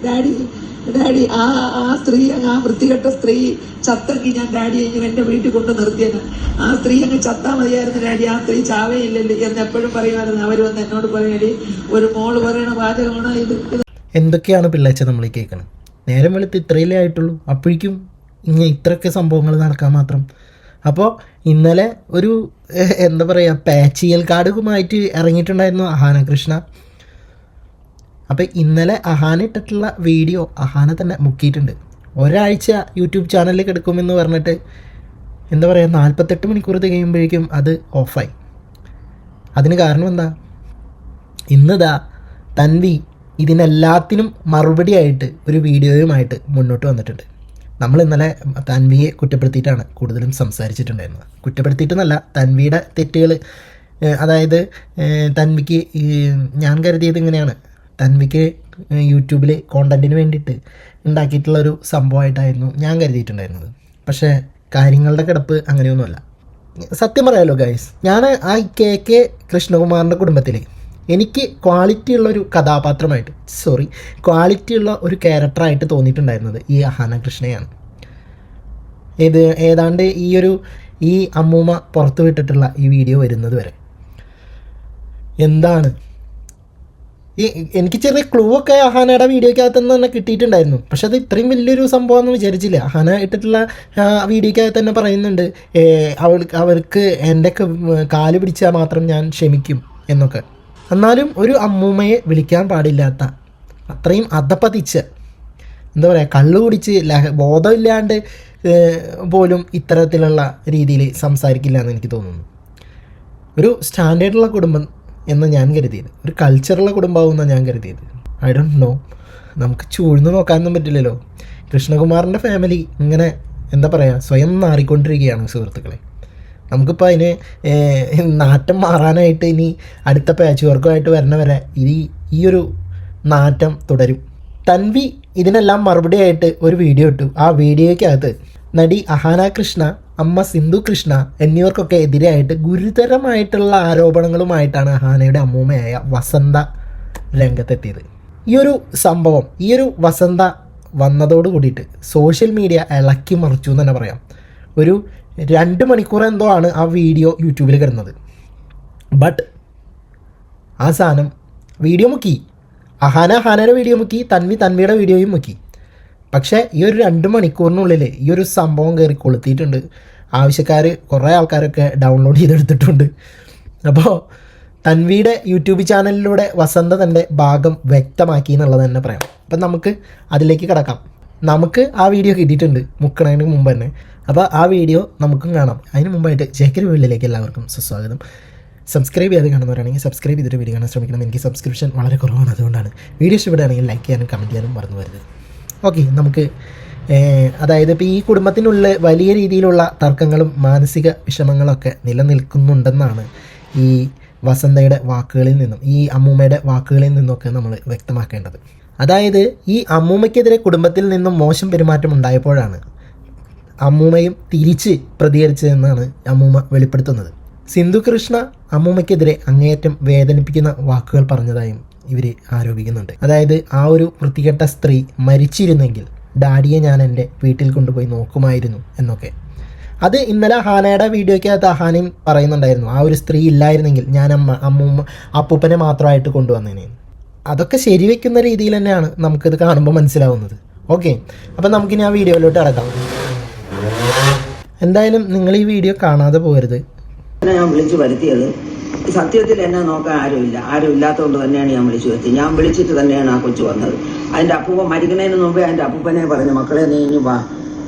Daddy daddy ആ ആ സ്ത്രീ ആ വൃത്തികെട്ട സ്ത്രീ ചത്തെങ്കിൽ ഞാൻ ഡാഡിയെ ഇങ്ങനെ എൻ്റെ വീട്ടിൽ കൊണ്ട് നിർത്തിയത്. ആ സ്ത്രീ അങ്ങ് ചത്താ മതിയായിരുന്നു ഡാഡി, ആ സ്ത്രീ ചാവേയില്ലല്ലോ എന്ന് എപ്പോഴും പറയുമായിരുന്നു. അവർ വന്ന് എന്നോട് പറയടി ഒരു മോള് പറയണ വാചകമാണ് ഇത്. എന്തൊക്കെയാണ് പിള്ളേച്ച നമ്മൾ കേൾക്കണം? നേരം വെളുത്ത് ഇത്രയിലേ ആയിട്ടുള്ളൂ, അപ്പോഴേക്കും ഇങ്ങനെ ഇത്രയൊക്കെ സംഭവങ്ങൾ നടക്കാൻ മാത്രം. അപ്പോൾ ഇന്നലെ ഒരു എന്താ പറയുക പാച്ചിയൽ കാർഡുമായിട്ട് ഇറങ്ങിയിട്ടുണ്ടായിരുന്നു അഹാന കൃഷ്ണ. അപ്പോൾ ഇന്നലെ അഹാന ഇട്ടിട്ടുള്ള വീഡിയോ അഹാന തന്നെ മുക്കിയിട്ടുണ്ട്. ഒരാഴ്ച യൂട്യൂബ് ചാനലിൽ കിടക്കുമെന്ന് പറഞ്ഞിട്ട് എന്താ പറയുക 48 മണിക്കൂർ തികയുമ്പോഴേക്കും അത് ഓഫായി. അതിന് കാരണം എന്താ? ഇന്നിതാ തൻവി ഇതിനെല്ലാത്തിനും മറുപടിയായിട്ട് ഒരു വീഡിയോയുമായിട്ട് മുന്നോട്ട് വന്നിട്ടുണ്ട്. നമ്മൾ ഇന്നലെ തൻവിയെ കുറ്റപ്പെടുത്തിയിട്ടാണ് കൂടുതലും സംസാരിച്ചിട്ടുണ്ടായിരുന്നത്. കുറ്റപ്പെടുത്തിയിട്ടെന്നല്ല, തൻവിയുടെ തെറ്റുകൾ, അതായത് തൻവിക്ക് ഞാൻ കരുതിയത് ഇങ്ങനെയാണ്, തൻവിക്ക് യൂട്യൂബിൽ കോണ്ടൻറ്റിന് വേണ്ടിയിട്ട് ഉണ്ടാക്കിയിട്ടുള്ളൊരു സംഭവമായിട്ടായിരുന്നു ഞാൻ കരുതിയിട്ടുണ്ടായിരുന്നത്. പക്ഷേ കാര്യങ്ങളുടെ കിടപ്പ് അങ്ങനെയൊന്നുമല്ല. സത്യം പറയാമല്ലോ ഗൈസ്, ഞാൻ ആ KK കൃഷ്ണകുമാറിൻ്റെ കുടുംബത്തിൽ എനിക്ക് ക്വാളിറ്റിയുള്ളൊരു കഥാപാത്രമായിട്ട് ക്വാളിറ്റിയുള്ള ഒരു ക്യാരക്ടറായിട്ട് തോന്നിയിട്ടുണ്ടായിരുന്നത് ഈ അഹാന കൃഷ്ണയാണ്. ഏതാണ്ട് ഈ അമ്മൂമ്മ പുറത്തു വിട്ടിട്ടുള്ള ഈ വീഡിയോ വരുന്നത് വരെ എന്താണ് എനിക്ക് ചെറിയ ക്ലൂ ഒക്കെ അഹാനയുടെ വീഡിയോക്കകത്ത് നിന്ന് തന്നെ കിട്ടിയിട്ടുണ്ടായിരുന്നു. പക്ഷെ അത് ഇത്രയും വലിയൊരു സംഭവമെന്ന് വിചാരിച്ചില്ല. അഹാന ഇട്ടിട്ടുള്ള വീഡിയോക്കകത്ത് തന്നെ പറയുന്നുണ്ട് അവർക്ക് എൻ്റെയൊക്കെ കാല് പിടിച്ചാൽ മാത്രം ഞാൻ ക്ഷമിക്കും എന്നൊക്കെ. എന്നാലും ഒരു അമ്മൂമ്മയെ വിളിക്കാൻ പാടില്ലാത്ത അത്രയും അധപ്പതിച്ച് എന്താ പറയുക, കള്ളു കുടിച്ച് ബോധമില്ലാണ്ട് പോലും ഇത്തരത്തിലുള്ള രീതിയിൽ സംസാരിക്കില്ല എന്ന് എനിക്ക് തോന്നുന്നു. ഒരു സ്റ്റാൻഡേർഡുള്ള കുടുംബം എന്ന് ഞാൻ കരുതിയത്, ഒരു കൾച്ചറുള്ള കുടുംബമാവുമെന്നാണ് ഞാൻ കരുതിയത്. ഐ ഡോണ്ട് നോ, നമുക്ക് ചൂഴ്ന്ന് നോക്കാനൊന്നും പറ്റില്ലല്ലോ. കൃഷ്ണകുമാറിൻ്റെ ഫാമിലി ഇങ്ങനെ എന്താ പറയുക സ്വയം മാറിക്കൊണ്ടിരിക്കുകയാണ് സുഹൃത്തുക്കളെ. നമുക്കിപ്പോൾ അതിന് നാറ്റം മാറാനായിട്ട് ഇനി അടുത്ത പാച്ച് വർക്കുമായിട്ട് വരണ വരെ ഈ ഒരു നാറ്റം തുടരും. തൻവി ഇതിനെല്ലാം മറുപടിയായിട്ട് ഒരു വീഡിയോ ഇട്ടു. ആ വീഡിയോയ്ക്കകത്ത് നടി അഹാന കൃഷ്ണ, അമ്മ സിന്ധു കൃഷ്ണ എന്നിവർക്കൊക്കെ എതിരായിട്ട് ഗുരുതരമായിട്ടുള്ള ആരോപണങ്ങളുമായിട്ടാണ് അഹാനയുടെ അമ്മൂമ്മയായ വസന്ത രംഗത്തെത്തിയത്. ഈ ഒരു സംഭവം, ഈ ഒരു വസന്ത വന്നതോട് കൂടിയിട്ട് സോഷ്യൽ മീഡിയ ഇളക്കി മറിച്ചു എന്ന് തന്നെ പറയാം. ഒരു 2 മണിക്കൂർ എന്തോ ആണ് ആ വീഡിയോ യൂട്യൂബിൽ കിടന്നത്. ബട്ട് ആ സാധനം വീഡിയോ മുക്കി, അഹാനയുടെ വീഡിയോ മുക്കി, തൻവിയുടെ വീഡിയോയും മുക്കി. പക്ഷേ ഈ ഒരു 2 മണിക്കൂറിനുള്ളിൽ ഈ ഒരു സംഭവം കയറി കൊളുത്തിയിട്ടുണ്ട്. ആവശ്യക്കാർ കുറേ ആൾക്കാരൊക്കെ ഡൗൺലോഡ് ചെയ്തെടുത്തിട്ടുണ്ട്. അപ്പോൾ തൻവിയുടെ യൂട്യൂബ് ചാനലിലൂടെ വസന്ത തൻ്റെ ഭാഗം വ്യക്തമാക്കി എന്നുള്ളത് തന്നെ പറയാം. അപ്പം നമുക്ക് അതിലേക്ക് കിടക്കാം. നമുക്ക് ആ വീഡിയോ കിട്ടിയിട്ടുണ്ട് മുക്കണതിന് മുമ്പ് തന്നെ. അപ്പോൾ ആ വീഡിയോ നമുക്കും കാണാം. അതിന് മുമ്പായിട്ട് ജേക്കർ വീട്ടിലേക്ക് എല്ലാവർക്കും സുസ്വാഗതം. സബ്സ്ക്രൈബ് ചെയ്യാതെ കാണുന്നവരാണെങ്കിൽ സബ്സ്ക്രൈബ് ചെയ്തിട്ട് വീഡിയോ കാണാൻ ശ്രമിക്കണം. എനിക്ക് സബ്സ്ക്രിപ്ഷൻ വളരെ കുറവാണ്, അതുകൊണ്ടാണ്. വീഡിയോ ഇഷ്ടപ്പെടുകയാണെങ്കിൽ ലൈക്ക് ചെയ്യാനും കമൻറ്റ് ചെയ്യാനും മറന്നു വരുത്. ഓക്കെ, നമുക്ക് അതായത് ഇപ്പോൾ ഈ കുടുംബത്തിനുള്ളിൽ വലിയ രീതിയിലുള്ള തർക്കങ്ങളും മാനസിക വിഷമങ്ങളൊക്കെ നിലനിൽക്കുന്നുണ്ടെന്നാണ് ഈ വസന്തയുടെ വാക്കുകളിൽ നിന്നും ഈ അമ്മൂമ്മയുടെ വാക്കുകളിൽ നിന്നൊക്കെ നമ്മൾ വ്യക്തമാക്കേണ്ടത്. അതായത് ഈ അമ്മൂമ്മയ്ക്കെതിരെ കുടുംബത്തിൽ നിന്നും മോശം പെരുമാറ്റം ഉണ്ടായപ്പോഴാണ് അമ്മൂമ്മയും തിരിച്ച് പ്രതികരിച്ചതെന്നാണ് അമ്മൂമ്മ വെളിപ്പെടുത്തുന്നത്. സിന്ധു കൃഷ്ണ അമ്മൂമ്മയ്ക്കെതിരെ അങ്ങേയറ്റം വേദനിപ്പിക്കുന്ന വാക്കുകൾ പറഞ്ഞതായും ഇവർ ആരോപിക്കുന്നുണ്ട്. അതായത് ആ ഒരു വൃത്തികെട്ട സ്ത്രീ മരിച്ചിരുന്നെങ്കിൽ ഡാഡിയെ ഞാൻ എൻ്റെ വീട്ടിൽ കൊണ്ടുപോയി നോക്കുമായിരുന്നു എന്നൊക്കെ. അത് ഇന്നലെ അഹാനയുടെ വീഡിയോയ്ക്കകത്ത് അഹാനയും പറയുന്നുണ്ടായിരുന്നു, ആ ഒരു സ്ത്രീ ഇല്ലായിരുന്നെങ്കിൽ ഞാൻ അപ്പൂപ്പനെ മാത്രമായിട്ട് കൊണ്ടുവന്നേനെ. അതൊക്കെ ശരിവെക്കുന്ന രീതിയിൽ തന്നെയാണ് നമുക്കിത് കാണുമ്പോൾ മനസ്സിലാവുന്നത്. ഓക്കെ, അപ്പം നമുക്കിനി ആ വീഡിയോയിലോട്ട് ഇറക്കാം. എന്തായാലും നിങ്ങൾ ഈ വീഡിയോ കാണാതെ പോകരുത്. ഞാൻ വിളിച്ചു വരുത്തിയത് സത്യത്തിൽ എന്നെ നോക്കാൻ ആരും ഇല്ലാത്തതുകൊണ്ട് തന്നെയാണ് ഞാൻ വിളിച്ചു വരുത്തിയത്. ഞാൻ വിളിച്ചിട്ട് തന്നെയാണ് ആ കൊച്ചു വന്നത്. അതിൻ്റെ അപ്പൂപ്പൻ മരിക്കുന്നതിന് മുമ്പേ അതിൻ്റെ അപ്പൂപ്പനെ പറഞ്ഞു, മക്കളെ നീ ഇഞ്ഞു വാ,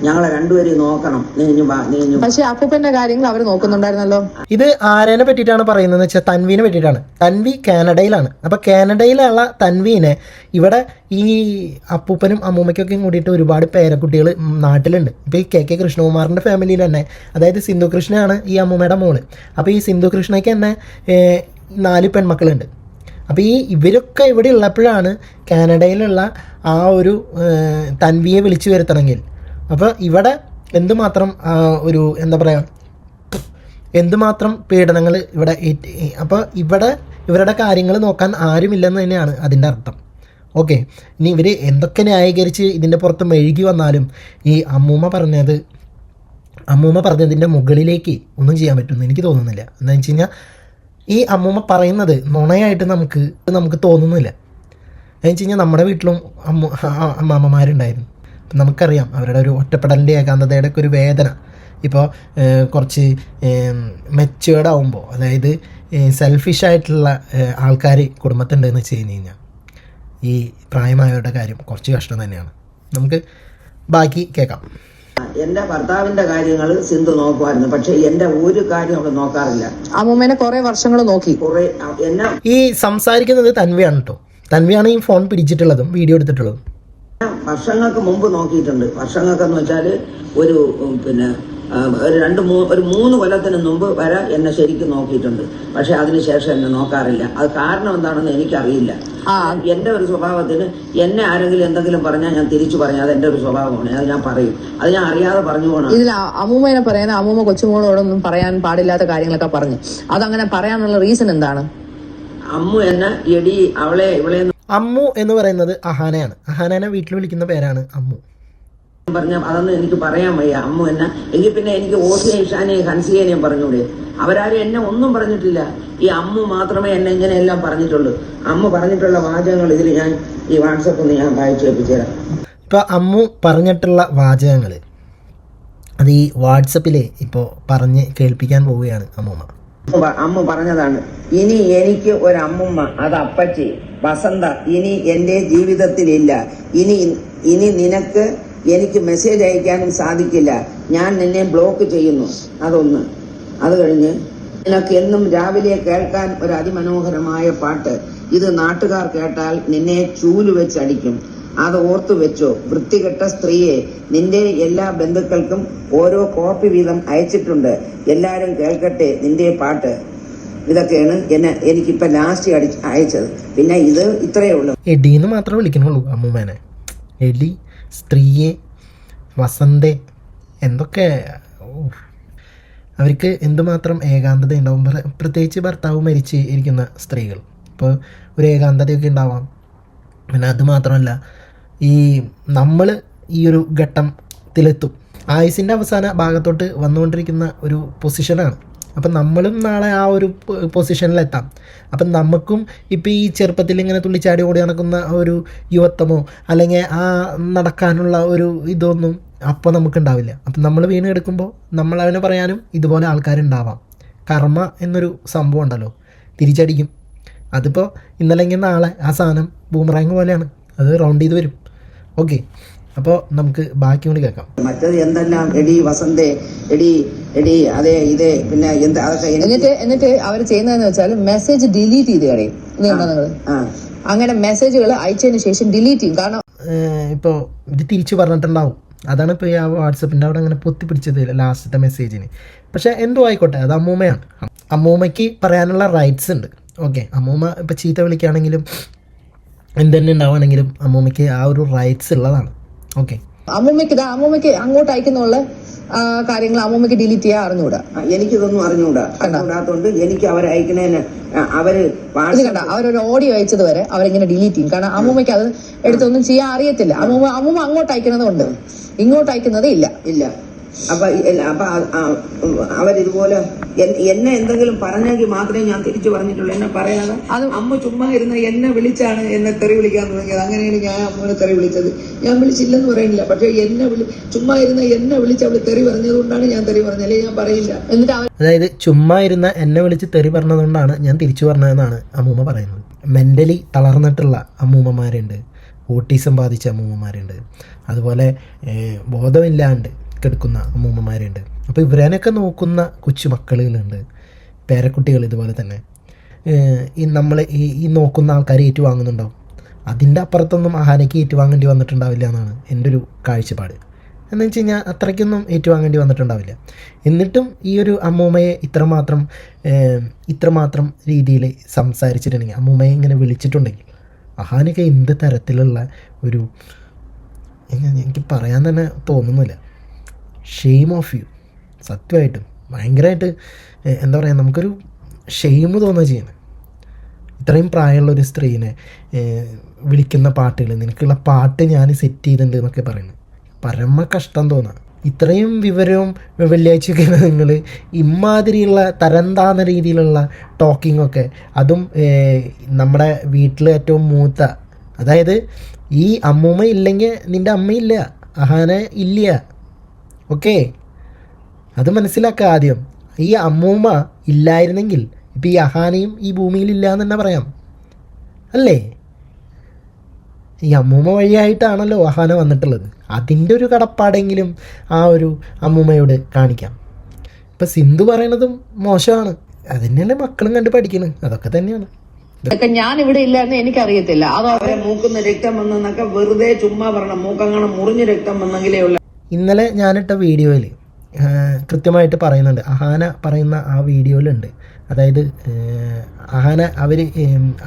ഞങ്ങളെ രണ്ടുപേരും നോക്കണം, നീഞ്ഞു വാ നീഞ്ഞു. പക്ഷെ അപ്പൂപ്പന്റെ കാര്യങ്ങൾ അവർ നോക്കുന്നുണ്ടായിരുന്നല്ലോ. ഇത് ആരേനെ പറ്റിയിട്ടാണ് പറയുന്നത് വെച്ചാൽ തൻവീനെ പറ്റിയിട്ടാണ്. തൻവി കാനഡയിലാണ്. അപ്പോൾ കാനഡയിലുള്ള തൻവീനെ ഇവിടെ ഈ അപ്പൂപ്പനും അമ്മൂമ്മയ്ക്കൊക്കെ കൂടിയിട്ട് ഒരുപാട് പേരക്കുട്ടികൾ നാട്ടിലുണ്ട്. ഇപ്പോൾ ഈ KK കൃഷ്ണകുമാറിൻ്റെ ഫാമിലിയിൽ തന്നെ, അതായത് സിന്ധു കൃഷ്ണയാണ് ഈ അമ്മൂമ്മയുടെ മോള്. അപ്പോൾ ഈ സിന്ധു കൃഷ്ണയ്ക്ക് തന്നെ 4 പെൺമക്കളുണ്ട്. അപ്പോൾ ഇവരൊക്കെ ഇവിടെ ഉള്ളപ്പോഴാണ് കാനഡയിലുള്ള ആ ഒരു തൻവിയെ വിളിച്ചു വരുത്തണമെങ്കിൽ. അപ്പോൾ ഇവിടെ എന്തുമാത്രം ഒരു എന്താ പറയുക, എന്തുമാത്രം പീഡനങ്ങൾ ഇവിടെ. അപ്പോൾ ഇവിടെ ഇവരുടെ കാര്യങ്ങൾ നോക്കാൻ ആരുമില്ലെന്ന് തന്നെയാണ് അതിൻ്റെ അർത്ഥം. ഓക്കെ, ഇനി ഇവർ എന്തൊക്കെ ന്യായീകരിച്ച് ഇതിൻ്റെ പുറത്ത് മെഴുകി വന്നാലും ഈ അമ്മൂമ്മ പറഞ്ഞതിൻ്റെ മുകളിലേക്ക് ഒന്നും ചെയ്യാൻ പറ്റുമെന്ന് എനിക്ക് തോന്നുന്നില്ല. എന്താണെന്ന് വെച്ച് കഴിഞ്ഞാൽ ഈ അമ്മൂമ്മ പറയുന്നത് നുണയായിട്ട് നമുക്ക് തോന്നുന്നില്ല. എന്ന് വെച്ച് കഴിഞ്ഞാൽ നമ്മുടെ വീട്ടിലും അമ്മാമ്മമാരുണ്ടായിരുന്നു. അപ്പം നമുക്കറിയാം അവരുടെ ഒരു ഒറ്റപ്പെടലിൻ്റെ ഏകാന്തതയുടെ ഒക്കെ ഒരു വേദന. ഇപ്പോൾ കുറച്ച് മെച്ചുവേർഡ് ആവുമ്പോൾ, അതായത് സെൽഫിഷായിട്ടുള്ള ആൾക്കാർ കുടുംബത്തുണ്ടെന്ന് വെച്ച് കഴിഞ്ഞാൽ ഈ പ്രായമായവരുടെ കാര്യം കുറച്ച് കഷ്ടം തന്നെയാണ്. നമുക്ക് ബാക്കി കേൾക്കാം. എന്റെ ഭർത്താവിന്റെ കാര്യങ്ങൾ സിന്ധു നോക്കുമായിരുന്നു, പക്ഷെ എന്റെ ഒരു കാര്യം അവള് നോക്കാറില്ല. അമ്മൂമ്മേനെ കുറെ വർഷങ്ങൾ നോക്കി. കുറെ എന്നെ ഈ സംസാരിക്കുന്നത് തൻവിയാണ് കേട്ടോ. തൻവിയാണ് ഈ ഫോൺ പിടിച്ചിട്ടുള്ളതും വീഡിയോ എടുത്തിട്ടുള്ളതും. വർഷങ്ങൾക്ക് മുമ്പ് നോക്കിയിട്ടുണ്ട്. വർഷങ്ങൾക്കെന്ന് വെച്ചാൽ ഒരു പിന്നെ ഒരു 3 കൊല്ലത്തിന് മുമ്പ് വരെ എന്നെ ശരിക്കും നോക്കിയിട്ടുണ്ട്. പക്ഷെ അതിനുശേഷം എന്നെ നോക്കാറില്ല. അത് കാരണം എന്താണെന്ന് എനിക്കറിയില്ല. എന്റെ ഒരു സ്വഭാവത്തിന് എന്നെ ആരെങ്കിലും എന്തെങ്കിലും പറഞ്ഞാൽ ഞാൻ തിരിച്ചു പറഞ്ഞാൽ അത് എന്റെ ഒരു സ്വഭാവമാണ്. അത് ഞാൻ പറയും. അത് ഞാൻ അറിയാതെ പറഞ്ഞു പോകണം. ഇതിൽ അമ്മൂമ്മേനെ പറയാൻ അമ്മൂമ്മ കൊച്ചുമോളോടൊന്നും പറയാൻ പാടില്ലാത്ത കാര്യങ്ങളൊക്കെ പറഞ്ഞു. അതങ്ങനെ പറയാനുള്ള റീസൺ എന്താണ്? അമ്മു എന്നെ എടി അവളെ ഇവളെ അമ്മു എന്ന് പറയുന്നത് അഹാനയാണ്. അഹാനനെ വീട്ടിൽ വിളിക്കുന്ന പേരാണ് അമ്മു. പറഞ്ഞ അതൊന്നും എനിക്ക് പറയാൻ വയ്യ. അമ്മു എന്നെ എങ്കിൽ പിന്നെ എനിക്ക് ഓസിയെ ഇഷാനെയും ഹൻസിയേനെയും പറഞ്ഞൂടെ? അവരാരും എന്നെ ഒന്നും പറഞ്ഞിട്ടില്ല. ഈ അമ്മു മാത്രമേ എന്നെ ഇങ്ങനെയെല്ലാം പറഞ്ഞിട്ടുള്ളൂ. അമ്മ പറഞ്ഞിട്ടുള്ള വാചകങ്ങൾ ഇതിൽ ഞാൻ ഈ വാട്സപ്പിൽ ഞാൻ വായിച്ചു കേൾപ്പിച്ചുതരാം. ഇപ്പോൾ അമ്മു പറഞ്ഞിട്ടുള്ള വാചകങ്ങൾ അത് ഈ വാട്സപ്പിൽ ഇപ്പോൾ പറഞ്ഞ് കേൾപ്പിക്കാൻ പോവുകയാണ് അമ്മൂമ്മ. അമ്മ പറഞ്ഞതാണ്, ഇനി എനിക്ക് ഒരു അമ്മുമ്മ, അത് അപ്പച്ചി വസന്ത ഇനി എന്റെ ജീവിതത്തിലില്ല. ഇനി നിനക്ക് എനിക്ക് മെസ്സേജ് അയക്കാനും സാധിക്കില്ല. ഞാൻ നിന്നെ ബ്ലോക്ക് ചെയ്യുന്നു. അതൊന്ന്. അത് കഴിഞ്ഞ് നിനക്ക് എന്നും രാവിലെ കേൾക്കാൻ ഒരു അതിമനോഹരമായ പാട്ട്. ഇത് നാട്ടുകാർ കേട്ടാൽ നിന്നെ ചൂല് വെച്ചടിക്കും. അത് ഓർത്തു വെച്ചോ. വൃത്തികെട്ട സ്ത്രീയെ, നിന്റെ എല്ലാ ബന്ധുക്കൾക്കും ഓരോ കോപ്പി വീതം അയച്ചിട്ടുണ്ട്. എല്ലാരും കേൾക്കട്ടെ നിന്റെ പാട്ട്. ഇതൊക്കെയാണ് എനിക്കിപ്പോ ലാസ്റ്റ് അയച്ചത്. പിന്നെ ഇത് ഇത്രയേ ഉള്ളൂ. എടിന്ന് മാത്രമേ വിളിക്കണുള്ളൂ അമ്മൂമ്മേനെ. എടി, സ്ത്രീയെ, വസന്തേ, എന്തൊക്കെ അവർക്ക് എന്തുമാത്രം ഏകാന്തത ഉണ്ടാവും. പ്രത്യേകിച്ച് ഭർത്താവ് മരിച്ച് ഇരിക്കുന്ന സ്ത്രീകൾ ഇപ്പോൾ ഒരു ഏകാന്തതയൊക്കെ ഉണ്ടാവാം. പിന്നെ അതുമാത്രമല്ല, നമ്മൾ ഈ ഒരു ഘട്ടത്തിലെത്തും. ആയുസിൻ്റെ അവസാന ഭാഗത്തോട്ട് വന്നുകൊണ്ടിരിക്കുന്ന ഒരു പൊസിഷനാണ്. അപ്പം നമ്മളും നാളെ ആ ഒരു പൊസിഷനിലെത്താം. അപ്പം നമുക്കും ഇപ്പോൾ ഈ ചെറുപ്പത്തിൽ ഇങ്ങനെ തുള്ളിച്ചാടി ഓടി നടക്കുന്ന ഒരു യുവത്വമോ അല്ലെങ്കിൽ ആ നടക്കാനുള്ള ഒരു ഇതൊന്നും അപ്പോൾ നമുക്കുണ്ടാവില്ല. അപ്പം നമ്മൾ വീണ് എടുക്കുമ്പോൾ നമ്മളവനെ പറയാനും ഇതുപോലെ ആൾക്കാരുണ്ടാവാം. കർമ്മ എന്നൊരു സംഭവം ഉണ്ടല്ലോ, തിരിച്ചടിക്കും. അതിപ്പോൾ ഇന്നല്ലെങ്കിൽ നാളെ ആ സാധനം ബൂമറാങ് പോലെയാണ്, അത് റൗണ്ട് ചെയ്ത് വരും. ഓക്കെ, അപ്പോൾ നമുക്ക് ബാക്കി കൂടി കേൾക്കാം. മറ്റത് എന്തെല്ലാം എടി വസന്തേ, എടി അതെ ഇതേ പിന്നെ അതൊക്കെ എന്നിട്ട് അവർ ചെയ്യുന്നതെന്ന് വെച്ചാൽ മെസ്സേജ് ഡിലീറ്റ് ചെയ്ത് കളയും. നിങ്ങൾ അങ്ങനെ മെസ്സേജുകൾ അയച്ചതിന് ശേഷം ഡിലീറ്റ് ചെയ്യും. കാരണം ഇപ്പോൾ ഇത് തിരിച്ചു പറഞ്ഞിട്ടുണ്ടാവും. അതാണ് ഇപ്പോൾ ഈ ആ വാട്സപ്പിൻ്റെ അവിടെ അങ്ങനെ പൊത്തി പിടിച്ചത് ലാസ്റ്റത്തെ മെസ്സേജിന്. പക്ഷേ എന്തോ ആയിക്കോട്ടെ, അത് അമ്മൂമ്മയാണ്. അമ്മൂമ്മയ്ക്ക് പറയാനുള്ള റൈറ്റ്സ് ഉണ്ട്. ഓക്കെ, അമ്മൂമ്മ ഇപ്പോൾ ചീത്ത വിളിക്കുകയാണെങ്കിലും എന്തെന്നെ ഉണ്ടാവുകയാണെങ്കിലും അമ്മൂമ്മയ്ക്ക് ആ ഒരു റൈറ്റ്സ് ഉള്ളതാണ്. ഓക്കെ, അമ്മൂമ്മയ്ക്ക് അങ്ങോട്ട് അയക്കുന്നുള്ള കാര്യങ്ങൾ അമ്മൂമ്മയ്ക്ക് ഡിലീറ്റ് ചെയ്യാൻ അറിഞ്ഞുകൂടാ. എനിക്കിതൊന്നും അറിഞ്ഞുകൂടാത്തോണ്ട് എനിക്ക് അവരയക്കുന്നതിന് അവരൊരു ഓഡിയോ അയച്ചത് വരെ അവരിങ്ങനെ ഡിലീറ്റ് ചെയ്യും. കാരണം അമ്മൂമ്മയ്ക്ക് അത് എടുത്തൊന്നും ചെയ്യാൻ അറിയത്തില്ല. അമ്മൂമ്മ അങ്ങോട്ട് അയക്കുന്നതുകൊണ്ട് ഇങ്ങോട്ട് അയക്കുന്നതേ ഇല്ല. അപ്പൊ അവരിതുപോലെ എന്നെ എന്തെങ്കിലും പറഞ്ഞെങ്കിൽ മാത്രമേ ഞാൻ തിരിച്ചു പറഞ്ഞിട്ടുള്ളൂ. എന്നെ പറയാതെ അമ്മ ചുമ്മാ ഇരുന്ന് എന്നെ വിളിച്ചാണ് എന്നെ തെറി വിളിക്കാൻ തുടങ്ങിയത്. അങ്ങനെയാണ് ഞാൻ അമ്മനെ തെറി വിളിച്ചത്. ഞാൻ വിളിച്ചില്ലെന്ന് പറയുന്നില്ല, പക്ഷെ ചുമ്മാ ഇരുന്ന് എന്നെ വിളിച്ച് അവള് തെറി പറഞ്ഞത് കൊണ്ടാണ് ഞാൻ തെറി പറഞ്ഞത്, അല്ലെങ്കിൽ ഞാൻ പറയില്ല. അതായത് ചുമ്മാ ഇരുന്ന എന്നെ വിളിച്ച് തെറി പറഞ്ഞതുകൊണ്ടാണ് ഞാൻ തിരിച്ചു പറഞ്ഞതെന്നാണ് അമ്മൂമ്മ പറയുന്നത്. മെൻ്റലി തളർന്നിട്ടുള്ള അമ്മൂമ്മമാരുണ്ട്, ഓട്ടിസം ബാധിച്ച അമ്മൂമ്മമാരുണ്ട്, അതുപോലെ ബോധമില്ലാണ്ട് എടുക്കുന്ന അമ്മൂമ്മമാരുണ്ട്. അപ്പോൾ ഇവരനൊക്കെ നോക്കുന്ന കൊച്ചു മക്കളുകളുണ്ട്, പേരക്കുട്ടികൾ. ഇതുപോലെ തന്നെ നമ്മൾ ഈ നോക്കുന്ന ആൾക്കാർ ഏറ്റുവാങ്ങുന്നുണ്ടാവും. അതിൻ്റെ അപ്പുറത്തൊന്നും അഹാനയ്ക്ക് ഏറ്റുവാങ്ങേണ്ടി വന്നിട്ടുണ്ടാവില്ല എന്നാണ് എൻ്റെ ഒരു കാഴ്ചപ്പാട്. എന്ന് വെച്ച് കഴിഞ്ഞാൽ അത്രയ്ക്കൊന്നും ഏറ്റുവാങ്ങേണ്ടി വന്നിട്ടുണ്ടാവില്ല. എന്നിട്ടും ഈ ഒരു അമ്മൂമ്മയെ ഇത്രമാത്രം രീതിയിൽ സംസാരിച്ചിട്ടുണ്ടെങ്കിൽ, അമ്മൂമ്മയെ ഇങ്ങനെ വിളിച്ചിട്ടുണ്ടെങ്കിൽ, അഹാനൊക്കെ എന്ത് തരത്തിലുള്ള ഒരു എനിക്ക് പറയാൻ തന്നെ തോന്നുന്നില്ല. Shame of you. സത്യമായിട്ടും ഭയങ്കരമായിട്ട് എന്താ പറയുക, നമുക്കൊരു ഷെയിം തോന്നുക ചെയ്യുന്നത്. ഇത്രയും പ്രായമുള്ള ഒരു സ്ത്രീനെ വിളിക്കുന്ന പാട്ടുകൾ, നിനക്കുള്ള പാട്ട് ഞാൻ സെറ്റ് ചെയ്തിട്ടുണ്ട് എന്നൊക്കെ പറയുന്നത് പരമ കഷ്ടം തോന്നാം. ഇത്രയും വിവരവും വെള്ളിയാഴ്ചയൊക്കെ നിങ്ങൾ ഇമാതിരിയുള്ള തരംതാന്ന രീതിയിലുള്ള ടോക്കിങ്ങൊക്കെ, അതും നമ്മുടെ വീട്ടിൽ ഏറ്റവും മൂത്ത, അതായത് ഈ അമ്മൂമ്മ ഇല്ലെങ്കിൽ നിൻ്റെ അമ്മയില്ല, അഹാന ഇല്ല. ഓക്കെ, അത് മനസ്സിലാക്കുക ആദ്യം. ഈ അമ്മൂമ്മ ഇല്ലായിരുന്നെങ്കിൽ ഇപ്പം ഈ അഹാനയും ഈ ഭൂമിയിലില്ല എന്ന് തന്നെ പറയാം അല്ലേ? ഈ അമ്മൂമ്മ വഴിയായിട്ടാണല്ലോ അഹാന വന്നിട്ടുള്ളത്. അതിൻ്റെ ഒരു കടപ്പാടെങ്കിലും ആ ഒരു അമ്മൂമ്മയോട് കാണിക്കാം. ഇപ്പം സിന്ധു പറയണതും മോശമാണ്, അതിനല്ലേ മക്കളും കണ്ട് പഠിക്കണം. അതൊക്കെ തന്നെയാണ്. ഇതൊക്കെ ഞാൻ ഇവിടെ ഇല്ലായിരുന്നു എനിക്കറിയത്തില്ല. അതോ അവരെ മൂക്കുന്ന രക്തം വന്നെന്നൊക്കെ വെറുതെ ചുമ്മാ പറയണം. മൂക്കങ്ങനെ മുറിഞ്ഞ രക്തം വന്നെങ്കിലേ ഉള്ള. ഇന്നലെ ഞാനിട്ട വീഡിയോയിൽ കൃത്യമായിട്ട് പറയുന്നുണ്ട്, അഹാന പറയുന്ന ആ വീഡിയോയിലുണ്ട്. അതായത് അഹാന അവർ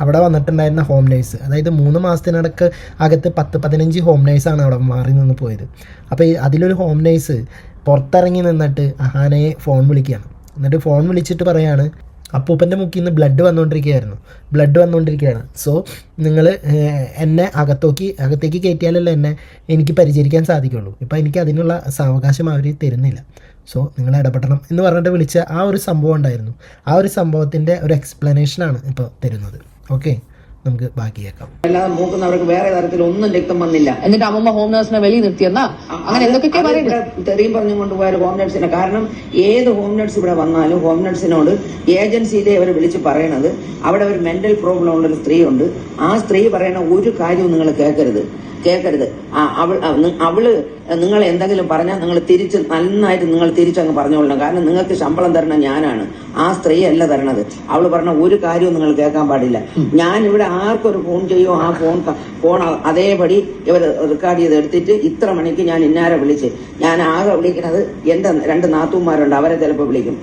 അവിടെ വന്നിട്ടുണ്ടായിരുന്ന ഹോം നേഴ്സ്, അതായത് 3 മാസത്തിനടക്ക് അകത്ത് 10-15 ഹോം നേഴ്സാണ് അവിടെ മാറി നിന്ന് പോയത്. അപ്പോൾ അതിലൊരു ഹോം നേഴ്സ് പുറത്തിറങ്ങി നിന്നിട്ട് അഹാനയെ ഫോൺ വിളിക്കുകയാണ്. എന്നിട്ട് ഫോൺ വിളിച്ചിട്ട് പറയാണ്, അപ്പൂപ്പൻ്റെ മുക്കിൽ നിന്ന് ബ്ലഡ് വന്നുകൊണ്ടിരിക്കുകയാണ്. സോ നിങ്ങൾ എന്നെ അകത്തേക്ക് കയറ്റിയാലല്ലോ എനിക്ക് പരിചരിക്കാൻ സാധിക്കുള്ളൂ. ഇപ്പം എനിക്ക് അതിനുള്ള സാവകാശം അവർ തരുന്നില്ല. സോ നിങ്ങൾ ഇടപെടണം എന്ന് പറഞ്ഞിട്ട് വിളിച്ച ആ ഒരു സംഭവം ഉണ്ടായിരുന്നു. ആ ഒരു സംഭവത്തിൻ്റെ ഒരു എക്സ്പ്ലനേഷനാണ് ഇപ്പോൾ തരുന്നത്. ഓക്കെ, നമുക്ക് ബാക്കി കേൾക്കാം. അല്ലാതെ മൂക്കുന്നവർക്ക് വേറെ തരത്തിൽ ഒന്നും രക്തം വന്നില്ല. എന്നിട്ട് അമ്മൂമ്മ ഹോം നേഴ്സിനെ വെളിയിൽ നിർത്തിയെന്നാ അങ്ങനെ എന്തൊക്കെ പറയുന്നത്. തെറിയും പറഞ്ഞും കൊണ്ടുപോയാൽ ഹോം നേഴ്സിനെ. കാരണം ഏത് ഹോം നേഴ്സ് ഇവിടെ വന്നാലും ഹോം നേഴ്സിനോട് ഏജൻസിയിലെ അവർ വിളിച്ച് പറയണത്, അവിടെ ഒരു മെന്റൽ പ്രോബ്ലം ഉള്ളൊരു സ്ത്രീ ഉണ്ട്, ആ സ്ത്രീ പറയണ ഒരു കാര്യവും നിങ്ങൾ കേൾക്കരുത്. അവള് നിങ്ങൾ എന്തെങ്കിലും പറഞ്ഞാൽ നിങ്ങൾ നന്നായിട്ട് നിങ്ങൾ തിരിച്ചങ്ങ് പറഞ്ഞുകൊള്ളണം. കാരണം നിങ്ങൾക്ക് ശമ്പളം തരണം ഞാനാണ്, ആ സ്ത്രീ അല്ല തരണത്. അവള് പറഞ്ഞ ഒരു കാര്യവും നിങ്ങൾ കേൾക്കാൻ പാടില്ല. ഞാൻ ഇവിടെ ആർക്കൊരു ഫോൺ ചെയ്യോ ആ ഫോൺ അതേപടി ഇവർ റെക്കോർഡ് ചെയ്ത് എടുത്തിട്ട് ഇത്ര മണിക്ക് ഞാൻ ഇന്നാരെ വിളിച്ച്, ഞാൻ ആകെ വിളിക്കുന്നത് എന്റെ 2 നാത്തൂന്മാരുണ്ട്, അവരെ ചിലപ്പോൾ വിളിക്കും.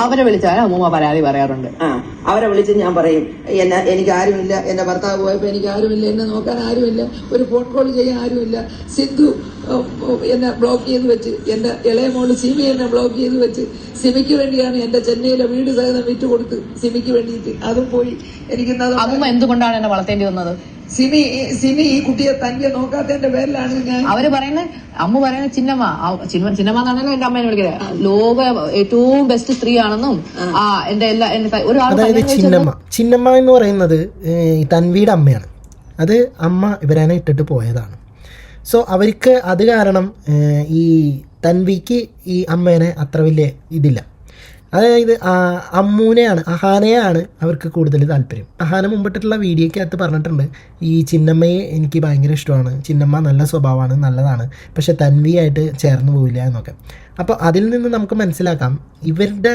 അവരെ വിളിച്ചാലും അമ്മൂമ്മ പരാതി പറയാറുണ്ട്. അവരെ വിളിച്ച് ഞാൻ പറയും, എനിക്ക് ആരുമില്ല, എന്റെ ഭർത്താവ് പോയപ്പോ എനിക്ക് ആരുമില്ല, എന്നെ നോക്കാൻ ആരുമില്ല, ഒരു ഫോൺ കോൾ ചെയ്യാൻ ആരുമില്ല. സിന്ധു എന്നെ ബ്ലോക്ക് ചെയ്ത് വെച്ച്, എന്റെ ഇളയ മോള് സിമി എന്നെ ബ്ലോക്ക് ചെയ്ത് വെച്ച്, സിമിക്ക് വേണ്ടിയാണ് എന്റെ ചെന്നൈയിലെ വീട് സഹിതം വിറ്റുകൊടുത്ത് സിമിക്ക് വേണ്ടിയിട്ട്. അതും പോയി. എനിക്ക് അമ്മൂമ്മ എന്തുകൊണ്ടാണ് എന്നെ വളർത്തേണ്ടി വന്നത്? സിമി ഈ കുട്ടിയെ തന്നെ നോക്കാത്തതിന്റെ പേരിലാണ് ഞാൻ. അവര് പറയുന്നത്, അമ്മ പറയുന്നത് ചിന്നമ്മ എന്നാണല്ലോ എന്റെ അമ്മേനെ വിളിക്കുന്നത്, ലോക ഏറ്റവും ബെസ്റ്റ് സ്ത്രീയാണെന്നും എന്റെ അതായത് ചിന്നമ്മ എന്ന് പറയുന്നത് തൻവിയുടെ അമ്മയാണ്. അത് അമ്മ ഇവരനെ ഇട്ടിട്ട് പോയതാണ്. സോ അവർക്ക് അത് കാരണം ഈ തൻവിക്ക് ഈ അമ്മേനെ അത്ര വലിയ ഇതില്ല. അതായത് അമ്മൂനെയാണ്, അഹാനയാണ് അവർക്ക് കൂടുതൽ താല്പര്യം. അഹാന മുമ്പിട്ടുള്ള വീഡിയോയ്ക്കകത്ത് പറഞ്ഞിട്ടുണ്ട്, ഈ ചിന്നമ്മയെ എനിക്ക് ഭയങ്കര ഇഷ്ടമാണ്, ചിന്നമ്മ നല്ല സ്വഭാവമാണ്, നല്ലതാണ്, പക്ഷെ തൻവിയായിട്ട് ചേർന്ന് പോവില്ല എന്നൊക്കെ. അപ്പോൾ അതിൽ നിന്ന് നമുക്ക് മനസ്സിലാക്കാം ഇവരുടെ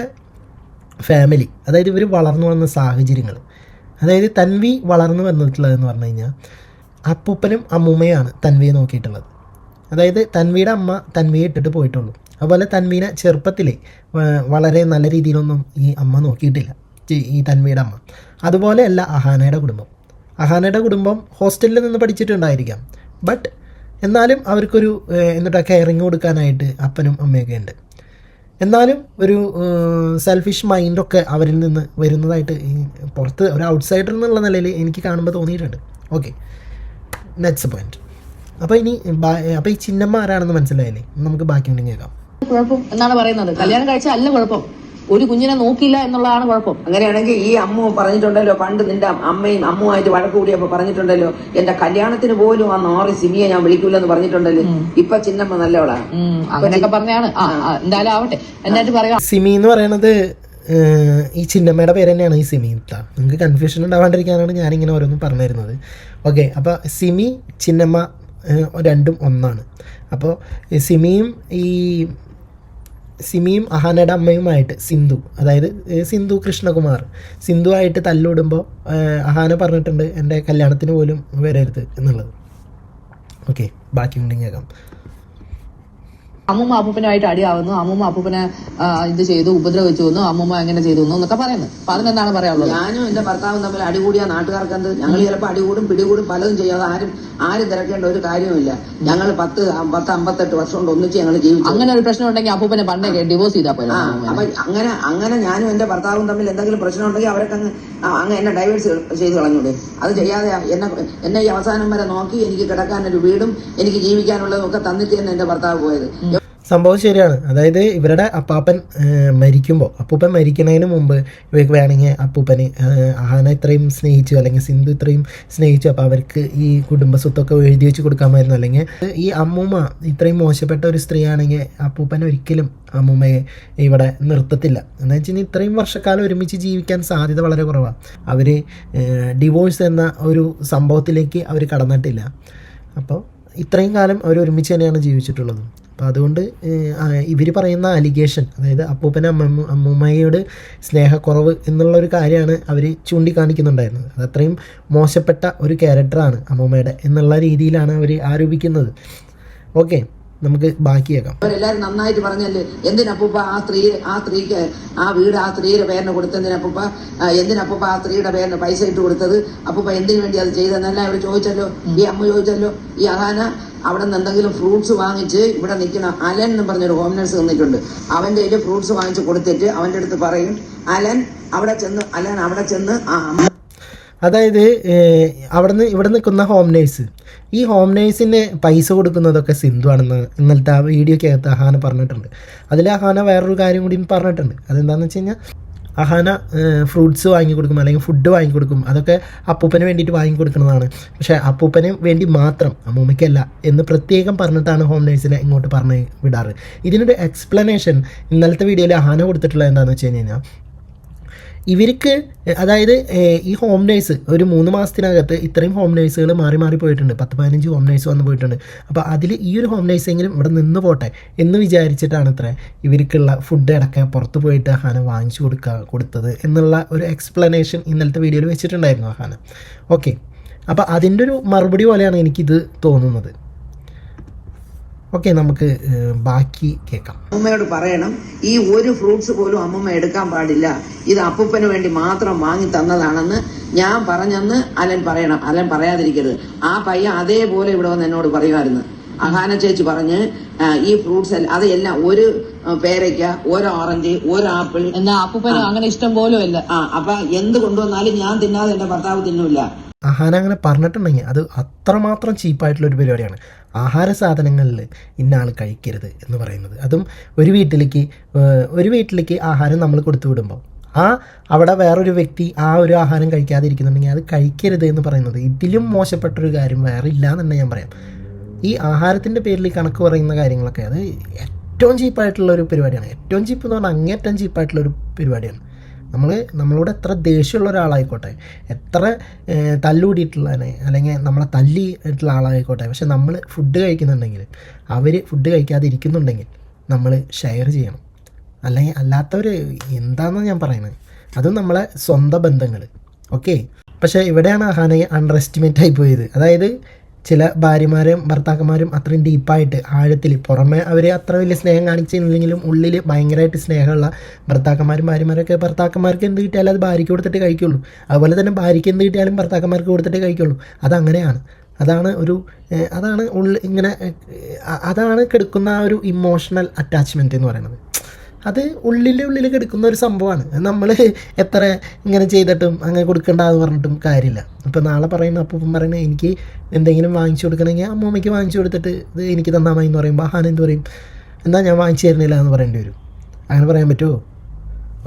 ഫാമിലി, അതായത് ഇവർ വളർന്നു വന്ന സാഹചര്യങ്ങൾ. അതായത് തൻവി വളർന്നു വന്നിട്ടുള്ളതെന്ന് പറഞ്ഞു കഴിഞ്ഞാൽ അപ്പൂപ്പനും അമ്മൂമ്മയാണ് തൻവിയെ നോക്കിയിട്ടുള്ളത്. അതായത് തൻവിയുടെ അമ്മ തൻവിയെ ഇട്ടിട്ട് പോയിട്ടുള്ളൂ. അതുപോലെ തൻവീനെ ചെറുപ്പത്തിൽ വളരെ നല്ല രീതിയിലൊന്നും ഈ അമ്മ നോക്കിയിട്ടില്ല, ഈ തൻവിയുടെ അമ്മ. അതുപോലെയല്ല അഹാനയുടെ കുടുംബം ഹോസ്റ്റലിൽ നിന്ന് പഠിച്ചിട്ടുണ്ടായിരിക്കാം, ബട്ട് എന്നാലും അവർക്കൊരു കെയറിങ് കൊടുക്കാനായിട്ട് അപ്പനും അമ്മയൊക്കെ ഉണ്ട്. എന്നാലും ഒരു സെൽഫിഷ് മൈൻഡൊക്കെ അവരിൽ നിന്ന് വരുന്നതായിട്ട് ഈ പുറത്ത് ഒരു ഔട്ട്സൈഡർ എന്നുള്ള നിലയിൽ എനിക്ക് കാണുമ്പോൾ തോന്നിയിട്ടുണ്ട്. Okay, next point. അപ്പോൾ ഈ ചിന്നമ്മ ആരാണെന്ന് മനസ്സിലായില്ലേ? നമുക്ക് ബാക്കി ഉണ്ടെങ്കിൽ കേൾക്കാം. കുഴപ്പം എന്നാണ് പറയുന്നത്, കല്യാണം കഴിച്ചാൽ അല്ല കുഴപ്പം, ഒരു കുഞ്ഞിനെ നോക്കിയില്ല എന്നുള്ളതാണ് കുഴപ്പം. അങ്ങനെയാണെങ്കിൽ ഈ അമ്മ പറഞ്ഞിട്ടുണ്ടല്ലോ, പണ്ട് നിന്റെ അമ്മയും അമ്മുമായിട്ട് വഴക്ക് കൂടിയപ്പോ പറഞ്ഞിട്ടുണ്ടല്ലോ, എന്റെ കല്യാണത്തിന് പോലും ആ 6 സിമിയെ ഞാൻ വിളിക്കൂലെന്ന് പറഞ്ഞിട്ടുണ്ടല്ലോ. ഇപ്പൊ ചിന്നമ്മ നല്ലവളാ അങ്ങനെയൊക്കെ പറഞ്ഞാണ്. എന്തായാലും ആവട്ടെ, എന്നിട്ട് പറയാം. സിമി എന്ന് പറയുന്നത് ഈ ചിന്നമ്മയുടെ പേര് തന്നെയാണ് ഈ സിമി. നിങ്ങൾക്ക് കൺഫ്യൂഷൻ ഉണ്ടാവാണ്ടിരിക്കാനാണ് ഞാനിങ്ങനെ ഓരോന്നും പറഞ്ഞു തരുന്നത്. ഓക്കെ, അപ്പോൾ സിമി ചിന്നമ്മ രണ്ടും ഒന്നാണ്. അപ്പോൾ സിമിയും അഹാനയുടെ അമ്മയുമായിട്ട് സിന്ധു കൃഷ്ണകുമാർ സിന്ധുവായിട്ട് തല്ലിടുമ്പോൾ അഹാന പറഞ്ഞിട്ടുണ്ട് എൻ്റെ കല്യാണത്തിന് പോലും വരരുത് എന്നുള്ളത്. ഓക്കെ, ബാക്കി ഉണ്ടെങ്കിൽ കേൾക്കാം. അമ്മൂമ്മ അപ്പൂപ്പനായിട്ട് അടിയാവുന്നു, അമ്മൂമ്മ അപ്പൂപ്പനെ ഇത് ചെയ്തു, ഉപദ്രവിച്ചു വന്നു, അമ്മൂമ്മ എങ്ങനെ ചെയ്തു എന്നൊക്കെ പറയുന്നത്. അപ്പൊ അതിനെന്താണ് പറയാനുള്ളത്? ഞാനും എന്റെ ഭർത്താവും തമ്മിൽ അടികൂടിയ നാട്ടുകാർക്ക് എന്ത്? ഞങ്ങൾ ചിലപ്പോൾ അടികൂടും പിടികൂടും പലതും ചെയ്യാതെ ആരും തിരക്കേണ്ട ഒരു കാര്യമില്ല. ഞങ്ങൾ 10-58 വർഷം കൊണ്ട് ഒന്നിച്ച് ഞങ്ങൾ ജീവിച്ചു. അങ്ങനെ ഒരു പ്രശ്നം ഉണ്ടെങ്കിൽ അപ്പൂപ്പനെ പണ്ടേ ഡിവോഴ്സ് ചെയ്താൽ പോലെ. അപ്പൊ അങ്ങനെ ഞാനും എന്റെ ഭർത്താവും തമ്മിൽ എന്തെങ്കിലും പ്രശ്നം ഉണ്ടെങ്കിൽ അവരൊക്കെ അങ്ങ് എന്നെ ഡൈവേഴ്സ് ചെയ്ത് കളഞ്ഞൂടെ? അത് ചെയ്യാതെ എന്നെ ഈ അവസാനം വരെ നോക്കി എനിക്ക് കിടക്കാനൊരു വീടും എനിക്ക് ജീവിക്കാനുള്ളതും ഒക്കെ തന്നിട്ട് തന്നെ എൻ്റെ ഭർത്താവ് പോയത്. സംഭവം ശരിയാണ്. അതായത് ഇവരുടെ അപ്പാപ്പൻ മരിക്കുമ്പോൾ, അപ്പൂപ്പൻ മരിക്കുന്നതിന് മുമ്പ് ഇവർക്ക് വേണമെങ്കിൽ അപ്പൂപ്പന് അഹാന ഇത്രയും സ്നേഹിച്ചു, അല്ലെങ്കിൽ സിന്ധു ഇത്രയും സ്നേഹിച്ചു, അപ്പോൾ അവർക്ക് ഈ കുടുംബ സ്വത്തൊക്കെ എഴുതി വെച്ച് കൊടുക്കാമായിരുന്നു. അല്ലെങ്കിൽ ഈ അമ്മൂമ്മ ഇത്രയും മോശപ്പെട്ട ഒരു സ്ത്രീയാണെങ്കിൽ അപ്പൂപ്പൻ ഒരിക്കലും അമ്മൂമ്മയെ ഇവിടെ നിർത്തത്തില്ല. എന്താ വെച്ച് കഴിഞ്ഞാൽ ഇത്രയും വർഷക്കാലം ഒരുമിച്ച് ജീവിക്കാൻ സാധ്യത വളരെ കുറവാണ്. അവർ ഡിവോഴ്സ് എന്ന ഒരു സംഭവത്തിലേക്ക് അവർ കടന്നിട്ടില്ല. അപ്പോൾ ഇത്രയും കാലം അവർ ഒരുമിച്ച് തന്നെയാണ് ജീവിച്ചിട്ടുള്ളത്. അപ്പോൾ അതുകൊണ്ട് ഇവർ പറയുന്ന അലിഗേഷൻ, അതായത് അപ്പൂപ്പനെ അമ്മൂമ്മയോട് സ്നേഹക്കുറവ് എന്നുള്ളൊരു കാര്യമാണ് അവർ ചൂണ്ടിക്കാണിക്കുന്നുണ്ടായിരുന്നത്. അത് അത്രയും മോശപ്പെട്ട ഒരു ക്യാരക്ടറാണ് അമ്മൂമ്മയുടെ എന്നുള്ള രീതിയിലാണ് അവർ ആരോപിക്കുന്നത്. ഓക്കെ, നമുക്ക് ബാക്കി കേൾക്കാം. അവരെല്ലാവരും നന്നായിട്ട് പറഞ്ഞല്ലേ, എന്തിനപ്പൂപ്പ ആ സ്ത്രീക്ക് ആ വീട് ആ സ്ത്രീയുടെ പേരിന് കൊടുത്തെന്തിനപ്പൂപ്പ, എന്തിനപ്പൂപ്പ ആ സ്ത്രീയുടെ പേരിന് പൈസ ഇട്ട് കൊടുത്തത്, അപ്പൂപ്പ എന്തിനു വേണ്ടി അത് ചെയ്തെന്നെല്ലാം അവർ ചോദിച്ചല്ലോ. ഈ അമ്മ ചോദിച്ചല്ലോ. ഈ അഹാന അവിടെ നിന്ന് എന്തെങ്കിലും ഫ്രൂട്ട്സ് വാങ്ങിച്ച് ഇവിടെ നിൽക്കുന്ന അലൻ എന്ന് പറഞ്ഞൊരു ഹോം നേഴ്സ് നിന്നിട്ടുണ്ട്, അവൻ്റെ കയ്യിൽ ഫ്രൂട്ട്സ് വാങ്ങിച്ച് കൊടുത്തിട്ട് അവൻ്റെ അടുത്ത് പറയും, അലൻ അവിടെ ചെന്ന് അതായത് ഇവിടെ നിൽക്കുന്ന ഹോം നേഴ്സ്, ഈ ഹോം നേഴ്സിന് പൈസ കൊടുക്കുന്നതൊക്കെ സിന്ധു ആണെന്ന് ഇന്നലത്തെ ആ വീഡിയോക്കകത്ത് അഹാന പറഞ്ഞിട്ടുണ്ട്. അതിൽ അഹാന വേറൊരു കാര്യം കൂടി പറഞ്ഞിട്ടുണ്ട്. അതെന്താണെന്ന് വെച്ച് കഴിഞ്ഞാൽ അഹാന ഫ്രൂട്ട്സ് വാങ്ങിക്കൊടുക്കും, അല്ലെങ്കിൽ ഫുഡ് വാങ്ങിക്കൊടുക്കും, അതൊക്കെ അപ്പൂപ്പന് വേണ്ടിയിട്ട് വാങ്ങിക്കൊടുക്കുന്നതാണ്. പക്ഷേ അപ്പൂപ്പന് വേണ്ടി മാത്രം, അമ്മൂമ്മയ്ക്കല്ല എന്ന് പ്രത്യേകം പറഞ്ഞിട്ടാണ് ഹോം നേഴ്സിനെ ഇങ്ങോട്ട് പറഞ്ഞ് വിടാറ്. ഇതിനൊരു എക്സ്പ്ലനേഷൻ ഇന്നലത്തെ വീഡിയോയിൽ അഹാന കൊടുത്തിട്ടുള്ളത് എന്താണെന്ന് വെച്ച് കഴിഞ്ഞാൽ, ഇവർക്ക് അതായത് ഈ ഹോം നേഴ്സ് ഒരു 3 മാസത്തിനകത്ത് ഇത്രയും ഹോം നേഴ്സുകൾ മാറി പോയിട്ടുണ്ട്, 10-15 ഹോം നേഴ്സ് വന്ന് പോയിട്ടുണ്ട്. അപ്പോൾ അതിൽ ഈ ഒരു ഹോം നേഴ്സെങ്കിലും ഇവിടെ നിന്ന് പോട്ടെ എന്ന് വിചാരിച്ചിട്ടാണ് ഇത്ര ഇവർക്കുള്ള ഫുഡ് അടക്കം പുറത്ത് പോയിട്ട് അഹാന വാങ്ങിച്ചു കൊടുത്തത് എന്നുള്ള ഒരു എക്സ്പ്ലനേഷൻ ഇന്നലത്തെ വീഡിയോയിൽ വെച്ചിട്ടുണ്ടായിരുന്നു അഹാന. ഓക്കെ, അപ്പോൾ അതിൻ്റെ ഒരു മറുപടി പോലെയാണ് എനിക്കിത് തോന്നുന്നത്. ഓക്കെ, നമുക്ക് ബാക്കി കേൾക്കാം. അമ്മൂമ്മയോട് പറയണം, ഈ ഒരു ഫ്രൂട്ട്സ് പോലും അമ്മൂമ്മ എടുക്കാൻ പാടില്ല, ഇത് അപ്പൂപ്പന് വേണ്ടി മാത്രം വാങ്ങി തന്നതാണെന്ന് ഞാൻ പറഞ്ഞെന്ന് അലൻ പറയണം. അലൻ പറയാതിരിക്കരുത്. ആ പയ്യൻ അതേപോലെ ഇവിടെ വന്ന് എന്നോട് പറയുമായിരുന്നു. അഹാന ചേച്ചി പറഞ്ഞ് ഈ ഫ്രൂട്ട്സ് അതെല്ലാം ഒരു പേരയ്ക്ക, ഒരു ഓറഞ്ച്, ഒരു ആപ്പിൾ, എന്നാ അപ്പൂപ്പന് അങ്ങനെ ഇഷ്ടം പോലും ഇല്ല. അപ്പൊ എന്ത് കൊണ്ടുവന്നാലും ഞാൻ തിന്നാതെ എന്റെ ഭർത്താവ് തിന്നില്ല. അഹാന അങ്ങനെ പറഞ്ഞിട്ടുണ്ടെങ്കിൽ അത് അത്രമാത്രം ചീപ്പായിട്ടുള്ളൊരു പരിപാടിയാണ്. ആഹാര സാധനങ്ങളിൽ ഇന്ന ആൾ കഴിക്കരുത് എന്ന് പറയുന്നത്, അതും ഒരു വീട്ടിലേക്ക് ആഹാരം നമ്മൾ കൊടുത്തു വിടുമ്പോൾ അവിടെ വേറൊരു വ്യക്തി ആ ഒരു ആഹാരം കഴിക്കാതിരിക്കുന്നുണ്ടെങ്കിൽ അത് കഴിക്കരുത് എന്ന് പറയുന്നത് ഇതിലും മോശപ്പെട്ടൊരു കാര്യം വേറെ ഇല്ല എന്ന് തന്നെ ഞാൻ പറയാം. ഈ ആഹാരത്തിൻ്റെ പേരിൽ കണക്ക് പറയുന്ന കാര്യങ്ങളൊക്കെ അത് ഏറ്റവും ചീപ്പായിട്ടുള്ളൊരു പരിപാടിയാണ്. ഏറ്റവും ചീപ്പ് എന്ന് പറഞ്ഞാൽ അങ്ങേറ്റം ചീപ്പായിട്ടുള്ളൊരു പരിപാടിയാണ്. നമ്മളോട് എത്ര ദേഷ്യമുള്ള ഒരാളായിക്കോട്ടെ, എത്ര തല്ലുകൂടിയിട്ടുള്ളതിനെ അല്ലെങ്കിൽ നമ്മളെ തല്ലിയിട്ടുള്ള ആളായിക്കോട്ടെ, പക്ഷെ നമ്മൾ ഫുഡ് കഴിക്കുന്നുണ്ടെങ്കിൽ, അവർ ഫുഡ് കഴിക്കാതെ ഇരിക്കുന്നുണ്ടെങ്കിൽ നമ്മൾ ഷെയർ ചെയ്യണം. അല്ലെങ്കിൽ അല്ലാത്തവർ എന്താണെന്ന് ഞാൻ പറയുന്നത്, അതും നമ്മളെ സ്വന്തം ബന്ധങ്ങൾ. ഓക്കെ, പക്ഷേ ഇവിടെയാണ് അഹാനയെ അണ്ടർ എസ്റ്റിമേറ്റ് ആയി പോയത്. അതായത് ചില ഭാര്യമാരും ഭർത്താക്കന്മാരും അത്രയും ഡീപ്പായിട്ട് ആഴത്തിൽ, പുറമെ അവർ അത്ര വലിയ സ്നേഹം കാണിച്ചില്ലെങ്കിലും ഉള്ളിൽ ഭയങ്കരമായിട്ട് സ്നേഹമുള്ള ഭർത്താക്കന്മാരും ഭാര്യമാരൊക്കെ, ഭർത്താക്കന്മാർക്ക് എന്ത് കിട്ടിയാലും അത് ഭാര്യയ്ക്ക് കൊടുത്തിട്ട് കഴിക്കുള്ളൂ. അതുപോലെ തന്നെ ഭാര്യയ്ക്ക് എന്ത് കിട്ടിയാലും ഭർത്താക്കന്മാർക്ക് കൊടുത്തിട്ട് കഴിക്കുള്ളൂ. അതങ്ങനെയാണ്. അതാണ് കിടക്കുന്ന ആ ഒരു ഇമോഷണൽ അറ്റാച്ച്മെൻറ്റ് എന്ന് പറയുന്നത്. അത് ഉള്ളിൽ കിടക്കുന്ന ഒരു സംഭവമാണ്. നമ്മൾ എത്ര ഇങ്ങനെ ചെയ്തിട്ടും അങ്ങനെ കൊടുക്കേണ്ടതെന്ന് പറഞ്ഞിട്ടും കാര്യമില്ല. ഇപ്പോൾ നാളെ പറയുന്ന അപ്പൂപ്പൻ പറയുന്നത് എനിക്ക് എന്തെങ്കിലും വാങ്ങിച്ചു കൊടുക്കണമെങ്കിൽ അമ്മൂമ്മയ്ക്ക് വാങ്ങിച്ചു കൊടുത്തിട്ട് ഇത് എനിക്ക് തന്നാൽ മതി എന്ന് പറയുമ്പോൾ അഹാന എന്ത് പറയും, എന്താ ഞാൻ വാങ്ങിച്ചു തരുന്നില്ല എന്ന് പറയേണ്ടി വരും. അങ്ങനെ പറയാൻ പറ്റുമോ?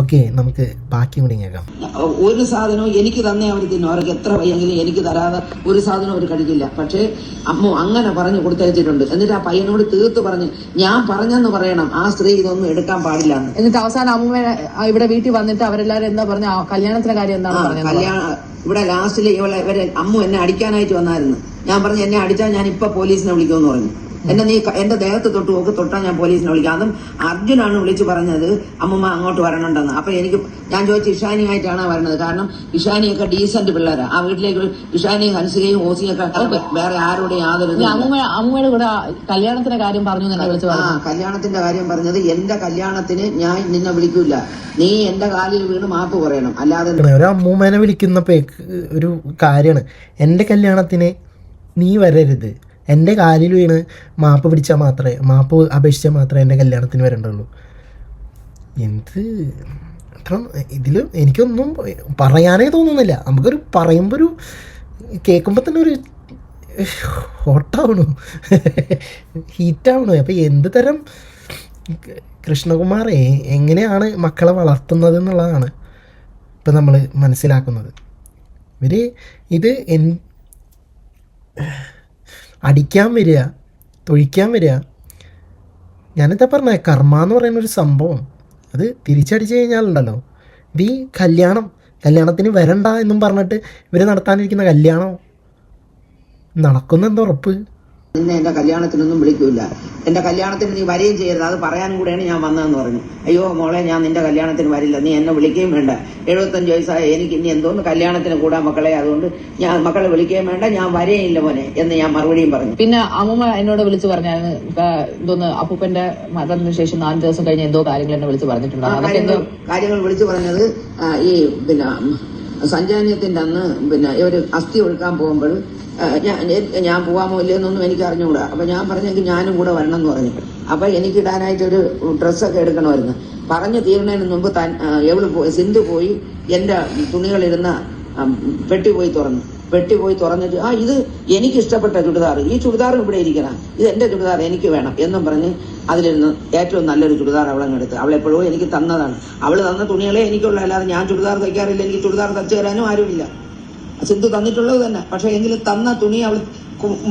ഓക്കെ, നമുക്ക് ബാക്കി കൂടി കേൾക്കാം. ഒരു സാധനവും എനിക്ക് തന്നെ അവർ തിന്നും. അവർക്ക് എത്ര വയ്യെങ്കിലും എനിക്ക് തരാതെ ഒരു സാധനം അവർ കഴിക്കില്ല. പക്ഷേ അമ്മ അങ്ങനെ പറഞ്ഞു കൊടുത്തയച്ചിട്ടുണ്ട്. എന്നിട്ട് ആ പയ്യനോട് തീർത്ത് പറഞ്ഞ്, ഞാൻ പറഞ്ഞെന്ന് പറയണം, ആ സ്ത്രീ ഇതൊന്നും എടുക്കാൻ പാടില്ല എന്ന്. എന്നിട്ട് അവസാനം അമ്മ ഇവിടെ വീട്ടിൽ വന്നിട്ട് അവരെല്ലാരും എന്താ പറഞ്ഞ, കല്യാണത്തിന്റെ കാര്യം എന്താണ് പറഞ്ഞത്? കല്യാണം ഇവിടെ ലാസ്റ്റിൽ ഇവരെ അമ്മ എന്നെ അടിക്കാനായിട്ട് വന്നായിരുന്നു. ഞാൻ പറഞ്ഞു, എന്നെ അടിച്ചാൽ ഞാൻ ഇപ്പൊ പോലീസിനെ വിളിക്കുമെന്ന് പറഞ്ഞു. നീ എന്റെ ദേഹത്ത് തൊട്ടാൽ ഞാൻ പോലീസിനെ വിളിക്കാം. അതും അർജുനാണ് വിളിച്ചു പറഞ്ഞത് അമ്മമ്മ അങ്ങോട്ട് വരണുണ്ടെന്ന്. അപ്പൊ ഞാൻ ചോദിച്ചു, ഇഷാനിയായിട്ടാണ് വരണത്? കാരണം ഇഷാനിയൊക്കെ ഡീസന്റ് പിള്ളേരാ. ആ വീട്ടിലേക്ക് ഇഷാനിയും ഹൻസികയും ഓസിയൊക്കെ വേറെ ആരോടും യാതൊരു അമ്മയുടെ കൂടെ കല്യാണത്തിന്റെ കാര്യം പറഞ്ഞു. കല്യാണത്തിന്റെ കാര്യം പറഞ്ഞത്, എന്റെ കല്യാണത്തിന് ഞാൻ നിന്നെ വിളിക്കൂല, നീ എന്റെ കാലിൽ വീണ് മാപ്പ് പറയണം, അല്ലാതെ. ഒരു അമ്മൂമ്മേനെ വിളിക്കുന്നപ്പോ ഒരു കാര്യമാണ്, എന്റെ കല്യാണത്തിന് നീ വരരുത്, എൻ്റെ കാലിൽ വീണ് മാപ്പ് അപേക്ഷിച്ചാൽ മാത്രമേ എൻ്റെ കല്യാണത്തിന് വരണ്ടുള്ളൂ. എന്ത് കാരണം ഇതിൽ എനിക്കൊന്നും പറയാനേ തോന്നുന്നില്ല. നമുക്കൊരു പറയുമ്പോൾ ഒരു കേൾക്കുമ്പോൾ തന്നെ ഒരു ഹോട്ടാവണു, ഹീറ്റാവണു. അപ്പോൾ എന്ത് തരം കൃഷ്ണകുമാർ എങ്ങനെയാണ് മക്കളെ വളർത്തുന്നത് എന്നുള്ളതാണ് ഇപ്പം നമ്മൾ മനസ്സിലാക്കുന്നത്. ഇവർ ഇത് അടിക്കാൻ വരിക, തൊഴിക്കാൻ വരിക. ഞാനെന്താ പറഞ്ഞ കർമ്മ എന്ന് പറയുന്നൊരു സംഭവം അത് തിരിച്ചടിച്ച് കഴിഞ്ഞാലുണ്ടല്ലോ, ഇത് ഈ കല്യാണത്തിന് വരണ്ട എന്നും പറഞ്ഞിട്ട് ഇവർ നടത്താനിരിക്കുന്ന കല്യാണം നടക്കുന്നെന്താ ഉറപ്പ്? നിന്നെ എൻ്റെ കല്യാണത്തിനൊന്നും വിളിക്കൂല, എൻ്റെ കല്യാണത്തിന് നീ വരികയും ചെയ്യരുത്, അത് പറയാനും കൂടെയാണ് ഞാൻ വന്നതെന്ന് പറഞ്ഞു. അയ്യോ മോളെ, ഞാൻ നിന്റെ കല്യാണത്തിന് വരില്ല, നീ എന്നെ വിളിക്കുകയും വേണ്ട, 75 വയസ്സായ എനിക്ക് ഇനി എന്തോന്ന് കല്യാണത്തിന് കൂടാ മക്കളെ, അതുകൊണ്ട് ഞാൻ മക്കളെ വിളിക്കുകയും വേണ്ട, ഞാൻ വരെയില്ല മോനെ എന്ന് ഞാൻ മറുപടിയും പറഞ്ഞു. പിന്നെ അമ്മൂമ്മ എന്നോട് വിളിച്ചു പറഞ്ഞായിരുന്നു, എന്തോന്ന് അപ്പൂപ്പന്റെ മരണത്തിന് ശേഷം 4 ദിവസം കഴിഞ്ഞ് എന്തോ കാര്യങ്ങൾ എന്നെ വിളിച്ചു പറഞ്ഞിട്ടുണ്ടായിരുന്നു. കാര്യങ്ങൾ വിളിച്ചു പറഞ്ഞത് ഈ പിന്നെ സഞ്ചാന്യത്തിന്റെ അന്ന് പിന്നെ ഒരു അസ്ഥി ഒഴുക്കാൻ പോകുമ്പോൾ ഞാൻ പോവാമോ ഇല്ലെന്നൊന്നും എനിക്ക് അറിഞ്ഞുകൂടാ. അപ്പൊ ഞാൻ പറഞ്ഞെങ്കിൽ ഞാനും കൂടെ വരണം എന്ന് പറഞ്ഞു. അപ്പൊ എനിക്കിടാനായിട്ടൊരു ഡ്രസ്സൊക്കെ എടുക്കണമായിരുന്നു. പറഞ്ഞു തീർന്നതിന് മുമ്പ് സിന്ധു പോയി എന്റെ തുണികളിരുന്ന പെട്ടി പോയി തുറന്നിട്ട് ഇത് എനിക്ക് ഇഷ്ടപ്പെട്ട ചുരിദാർ, ഈ ചുരിദാറും ഇവിടെ ഇരിക്കണം, ഇത് എന്റെ ചുരിദാർ എനിക്ക് വേണം എന്നും പറഞ്ഞ് അതിലിരുന്ന് ഏറ്റവും നല്ലൊരു ചുരിദാർ അവളെടുത്ത് അവളെപ്പോഴും എനിക്ക് തന്നതാണ്. അവള് തന്ന തുണികളെ എനിക്കുള്ള, അല്ലാതെ ഞാൻ ചുരിദാർ തയ്ക്കാറില്ല, എനിക്ക് ചുരിദാർ തച്ചു തരാനും ആരുമില്ല. സിന്ധു തന്നിട്ടുള്ളത് തന്നെ. പക്ഷെ എങ്കിലും തന്ന തുണി അവൾ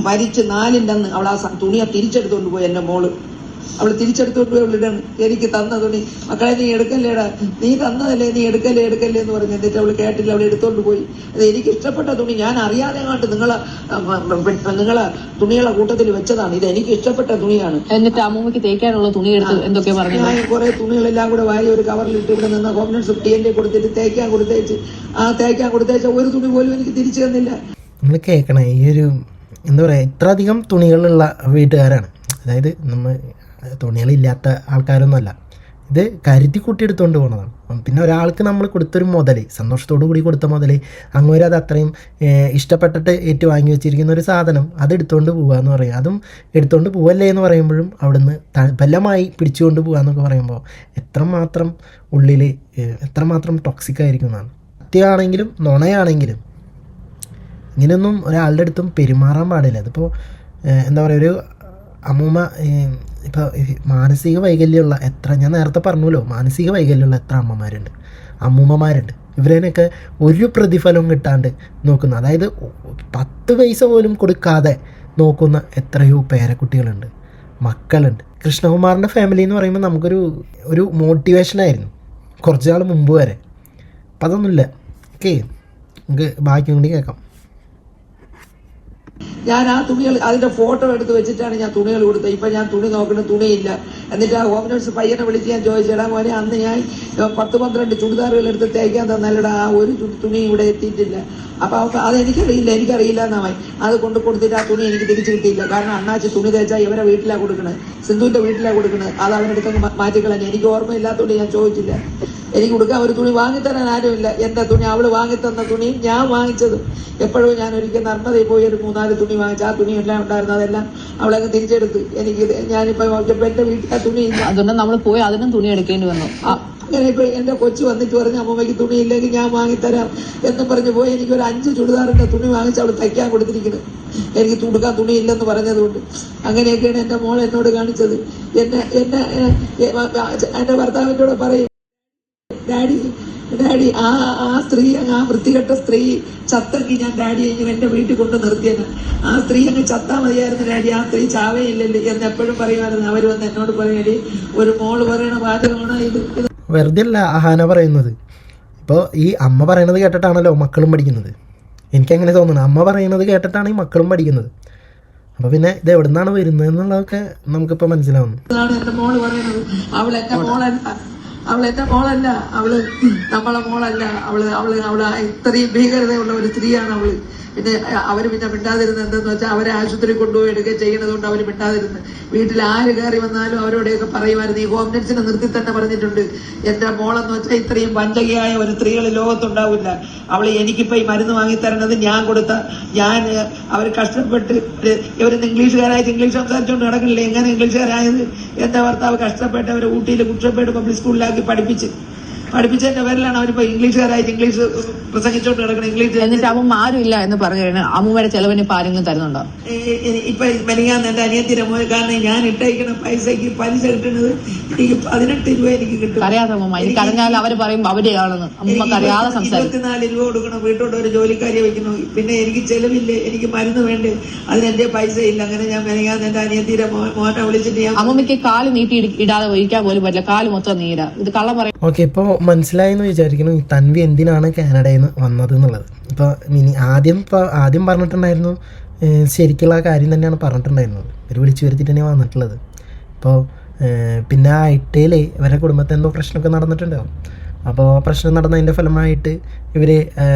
മരിച്ച് 4ന്റെ അന്ന് അവൾ ആ തുണിയെ തിരിച്ചെടുത്തോണ്ട് പോയി. എന്റെ മോള് അവൾ തിരിച്ചെടുത്തോണ്ട് പോയി അവളിടണം. എനിക്ക് തന്ന തുണി, മക്കളെ നീ എടുക്കല്ലേടാ, നീ തന്നതല്ലേ, നീ എടുക്കല്ലേ എന്ന് പറഞ്ഞു. എന്നിട്ട് അവൾ കേട്ടില്ല, അവൾ എടുത്തോണ്ട് പോയി. അത് എനിക്ക് ഇഷ്ടപ്പെട്ട തുണി, ഞാൻ അറിയാതെ കണ്ട് നിങ്ങളെ തുണികളെ കൂട്ടത്തിൽ വെച്ചതാണ്. ഇത് എനിക്ക് ഇഷ്ടപ്പെട്ട തുണിയാണ്. എന്നിട്ട് അമ്മൂമ്മക്ക് തേക്കാനുള്ള തുണി എടുത്ത് എന്തൊക്കെ പറഞ്ഞു. ഞാൻ കുറെ തുണികളെല്ലാം കൂടെ വാരി ഒരു കവറിലിട്ട് ഇവിടെ നിന്ന് കോൺഫിഡൻസ് TNT കൊടുത്തിട്ട് തേക്കാൻ കൊടുത്തേച്ച് ഒരു തുണി പോലും എനിക്ക് തിരിച്ചു തന്നില്ല. നമ്മൾ കേൾക്കണേ, ഈ ഒരു എന്താ പറയുക, ഇത്ര അധികം തുണികളുള്ള വീട്ടുകാരാണ്. അതായത് നമ്മൾ തുണികളില്ലാത്ത ആൾക്കാരൊന്നുമല്ല, ഇത് കരുതി കൂട്ടിയെടുത്തുകൊണ്ട് പോകുന്നതാണ്. പിന്നെ ഒരാൾക്ക് നമ്മൾ കൊടുത്തൊരു മുതൽ, സന്തോഷത്തോടു കൂടി കൊടുത്ത മുതൽ, അങ്ങോട്ട് അത് അത്രയും ഇഷ്ടപ്പെട്ടിട്ട് വാങ്ങി വെച്ചിരിക്കുന്ന ഒരു സാധനം അത് എടുത്തുകൊണ്ട് പോകുക എന്ന് പറയും. അതും എടുത്തുകൊണ്ട് പോവല്ലേ എന്ന് പറയുമ്പോഴും അവിടുന്ന് ബലമായി പിടിച്ചുകൊണ്ട് പോകുക എന്നൊക്കെ പറയുമ്പോൾ എത്രമാത്രം ഉള്ളിൽ എത്രമാത്രം ടോക്സിക് ആയിരിക്കും എന്നാണ്. സത്യമാണെങ്കിലും നുണയാണെങ്കിലും ഇങ്ങനെയൊന്നും ഒരാളുടെ അടുത്തും പെരുമാറാൻ പാടില്ല. അതിപ്പോൾ എന്താ പറയുക, ഒരു അമ്മൂമ്മ ഇപ്പോൾ മാനസിക വൈകല്യമുള്ള ഞാൻ നേരത്തെ പറഞ്ഞല്ലോ, മാനസിക വൈകല്യമുള്ള എത്ര അമ്മൂമ്മമാരുണ്ട്. ഇവരേനൊക്കെ ഒരു പ്രതിഫലവും കിട്ടാണ്ട് നോക്കുന്ന, അതായത് 10 പൈസ പോലും കൊടുക്കാതെ നോക്കുന്ന എത്രയോ പേരക്കുട്ടികളുണ്ട്, മക്കളുണ്ട്. കൃഷ്ണകുമാറിൻ്റെ ഫാമിലി എന്ന് പറയുമ്പോൾ നമുക്കൊരു മോട്ടിവേഷനായിരുന്നു കുറച്ച് നാൾ മുമ്പ് വരെ. അപ്പം അതൊന്നുമില്ല. ഓക്കെ, നമുക്ക് ബാക്കി കൂടി കേൾക്കാം. ഞാൻ ആ തുണികൾ അതിന്റെ ഫോട്ടോ എടുത്ത് വെച്ചിട്ടാണ് ഞാൻ തുണികൾ കൊടുത്തത്. ഇപ്പൊ ഞാൻ തുണി നോക്കുന്ന തുണിയില്ല. എന്നിട്ട് ആ ഹോം നേഴ്സ് പയ്യനെ വിളിച്ച് ഞാൻ ചോദിച്ചേടാ മോനെ, അന്ന് ഞാൻ 10-12 ചുടിദാറുകൾ എടുത്ത് തേക്കാൻ തന്നല്ലടാ, ആ ഒരു തുണി ഇവിടെ എത്തിയിട്ടില്ല. അപ്പൊ അത് എനിക്കറിയില്ല എന്നായി. അത് കൊടുത്തിട്ട് ആ തുണി എനിക്ക് തിരിച്ചു കിട്ടിയില്ല. കാരണം അണ്ണാച്ചി തുണി തേച്ചാൽ ഇവരെ വീട്ടിലാണ് കൊടുക്കണത്, സിന്ധുവിന്റെ വീട്ടിലാണ് കൊടുക്കണത്. അത് അവനെടുത്ത് മാറ്റിക്കളഞ്ഞ. എനിക്ക് ഓർമ്മയില്ലാത്തതുകൊണ്ട് ഞാൻ ചോദിച്ചില്ല. എനിക്ക് കൊടുക്കാൻ ഒരു തുണി വാങ്ങിത്തരാൻ ആരുമില്ല. എന്റെ തുണി അവള് വാങ്ങിത്തന്ന തുണിയും ഞാൻ വാങ്ങിച്ചതും. എപ്പോഴും ഞാൻ ഒരിക്കൽ നർമ്മതയിൽ പോയി ഒരു 3-4 തുണി വാങ്ങിച്ചു. ആ തുണി എല്ലാം ഉണ്ടായിരുന്നു, അതെല്ലാം അവളങ്ങ് തിരിച്ചെടുത്ത്. ഞാനിപ്പോ എന്റെ വീട്ടിൽ ആ തുണി ഇല്ല, അതുകൊണ്ട് നമ്മൾ പോയി അതിനും തുണി എടുക്കേണ്ടി വന്നു. അങ്ങനെ ഇപ്പൊ എന്റെ കൊച്ചു വന്നിട്ട് പറഞ്ഞു അമ്മമ്മയ്ക്ക് തുണി ഇല്ലെങ്കിൽ ഞാൻ വാങ്ങിത്തരാം എന്ന് പറഞ്ഞു പോയി. എനിക്കൊരു 5 ചുടിദാറിന്റെ തുണി വാങ്ങിച്ച് അവള് തയ്ക്കാൻ കൊടുത്തിരിക്കുന്നത്, എനിക്ക് തുടുക്കാൻ തുണി ഇല്ലെന്ന് പറഞ്ഞതുകൊണ്ട്. അങ്ങനെയൊക്കെയാണ് എന്റെ മോൾ എന്നോട് കാണിച്ചത്. എന്റെ ഭർത്താവിന്റെ കൂടെ പറയും, ഡാഡി ആ സ്ത്രീ, ആ വൃത്തികെട്ട സ്ത്രീ ചത്തെങ്കിൽ ഞാൻ ഡാഡിയെ ഇങ്ങനെ എന്റെ വീട്ടിൽ കൊണ്ട് നിർത്തിയത്. ആ സ്ത്രീ അങ്ങ് ചത്താ മതിയായിരുന്നു ഡാഡി, ആ സ്ത്രീ ചാവേയില്ലല്ലോ എന്ന് എപ്പോഴും പറയുമായിരുന്നു. അവർ വന്ന് എന്നോട് പറയടി, ഒരു മോള് പറയണ വാചകമാണ് ഇത്. വെറുതെ അല്ല അഹാന പറയുന്നത്. ഇപ്പോൾ ഈ അമ്മ പറയണത് കേട്ടിട്ടാണല്ലോ മക്കളും പഠിക്കുന്നത്. എനിക്കങ്ങനെ തോന്നുന്നു, അമ്മ പറയുന്നത് കേട്ടിട്ടാണ് ഈ മക്കളും പഠിക്കുന്നത്. അപ്പോൾ പിന്നെ ഇത് എവിടെ നിന്നാണ് വരുന്നത് എന്നുള്ളതൊക്കെ നമുക്കിപ്പോൾ മനസ്സിലാവുന്നു. അതാണ് എന്റെ മോള് പറയുന്നത്. അവൾ എന്റെ മോളല്ല, അവള് നമ്മളെ മോളല്ല. അവള് ഇത്രയും ഭീകരതയുള്ള ഒരു സ്ത്രീയാണ് അവള്. പിന്നെ അവര് മിണ്ടാതിരുന്നത് എന്തെന്ന് വെച്ചാൽ അവരെ ആശുപത്രി കൊണ്ടുപോയി എടുക്കുക ചെയ്യണതുകൊണ്ട് അവര് മിണ്ടാതിരുന്നത്. വീട്ടിൽ ആര് കയറി വന്നാലും അവരോടെയൊക്കെ പറയുമായിരുന്നു. ഈ ഹോം നേഴ്സിനെ നിർത്തി തന്നെ പറഞ്ഞിട്ടുണ്ട്, എന്റെ മോളെന്ന് വെച്ചാൽ ഇത്രയും വഞ്ചകയായ ഒരു സ്ത്രീകൾ ലോകത്തുണ്ടാവില്ല. അവള് എനിക്കിപ്പോ ഈ മരുന്ന് വാങ്ങിത്തരണത് ഞാൻ അവർ കഷ്ടപ്പെട്ട് ഇവരിന്ന് ഇംഗ്ലീഷുകാരായിട്ട് ഇംഗ്ലീഷ് സംസാരിച്ചുകൊണ്ട് നടക്കണില്ലേ? എങ്ങനെ ഇംഗ്ലീഷുകാരായത്? എന്റെ ഭർത്താവ് കഷ്ടപ്പെട്ട് അവരെ ഊട്ടിയിൽ കുട്ടപ്പേട് പബ്ലിക് സ്കൂളിലാക്കി പഠിപ്പിച്ച് പഠിപ്പിച്ചതിന്റെ പേരിലാണ് അവരിപ്പോ ഇംഗ്ലീഷുകാരായിട്ട് ഇംഗ്ലീഷ് പ്രസംഗിച്ചോണ്ട് കിടക്കണം. ഇംഗ്ലീഷ് എന്നിട്ട് അമ്മ ആരും ഇല്ല എന്ന് പറഞ്ഞു കഴിഞ്ഞാൽ അമ്മൂമ്മയുടെ ചെലവിന് ഇപ്പൊ ആരെങ്കിലും തരുന്നുണ്ടോ? ഇപ്പൊ മെനിങ്ങാന്ന് എന്റെ അനിയത്തിന്റെ മോൻ, കാരണം ഞാൻ ഇട്ടയക്കണ പൈസക്ക് പലിശ കിട്ടുന്നത് എനിക്ക് 18 രൂപ എനിക്ക് കിട്ടും. അറിയാതെ അമ്മ, എനിക്ക് അറിഞ്ഞാൽ അവര് പറയും അവരെയാണെന്ന്. അമ്മക്ക് അറിയാതെ സംസാരിക്കും. 24 രൂപ കൊടുക്കണം, വീട്ടോട്ട് ഒരു ജോലിക്കാരിയെ വെക്കുന്നു, പിന്നെ എനിക്ക് ചെലവില്ല, എനിക്ക് മരുന്ന് വേണ്ടേ, അതിനെന്റെ പൈസ ഇല്ല. അങ്ങനെ ഞാൻ മെനിങ്ങാന്ന് എന്റെ അനിയത്തിന്റെ മോനെ വിളിച്ചിട്ട് ഞാൻ അമ്മമ്മയ്ക്ക് കാല് നീട്ടി ഇടാതെ ഒഴിക്കാൻ പോലും പറ്റില്ല, കാല് മൊത്തം നീരാ. ഇത് കള്ളം പറയും. ഓക്കെ, ഇപ്പോൾ മനസ്സിലായെന്ന് വിചാരിക്കുന്നു ഈ തൻവി എന്തിനാണ് കാനഡയിൽ നിന്ന് വന്നത് എന്നുള്ളത്. ഇപ്പോൾ ആദ്യം പറഞ്ഞിട്ടുണ്ടായിരുന്നു, ശരിക്കുള്ള കാര്യം തന്നെയാണ് പറഞ്ഞിട്ടുണ്ടായിരുന്നത്. ഇവർ വിളിച്ചു വരുത്തിയിട്ട് തന്നെയാണ് വന്നിട്ടുള്ളത്. ഇപ്പോൾ പിന്നെ ആ ഐട്ടയിൽ ഇവരുടെ കുടുംബത്തിൽ എന്തോ പ്രശ്നമൊക്കെ നടന്നിട്ടുണ്ടാവും. അപ്പോൾ പ്രശ്നം നടന്നതിൻ്റെ ഫലമായിട്ട് ഇവർ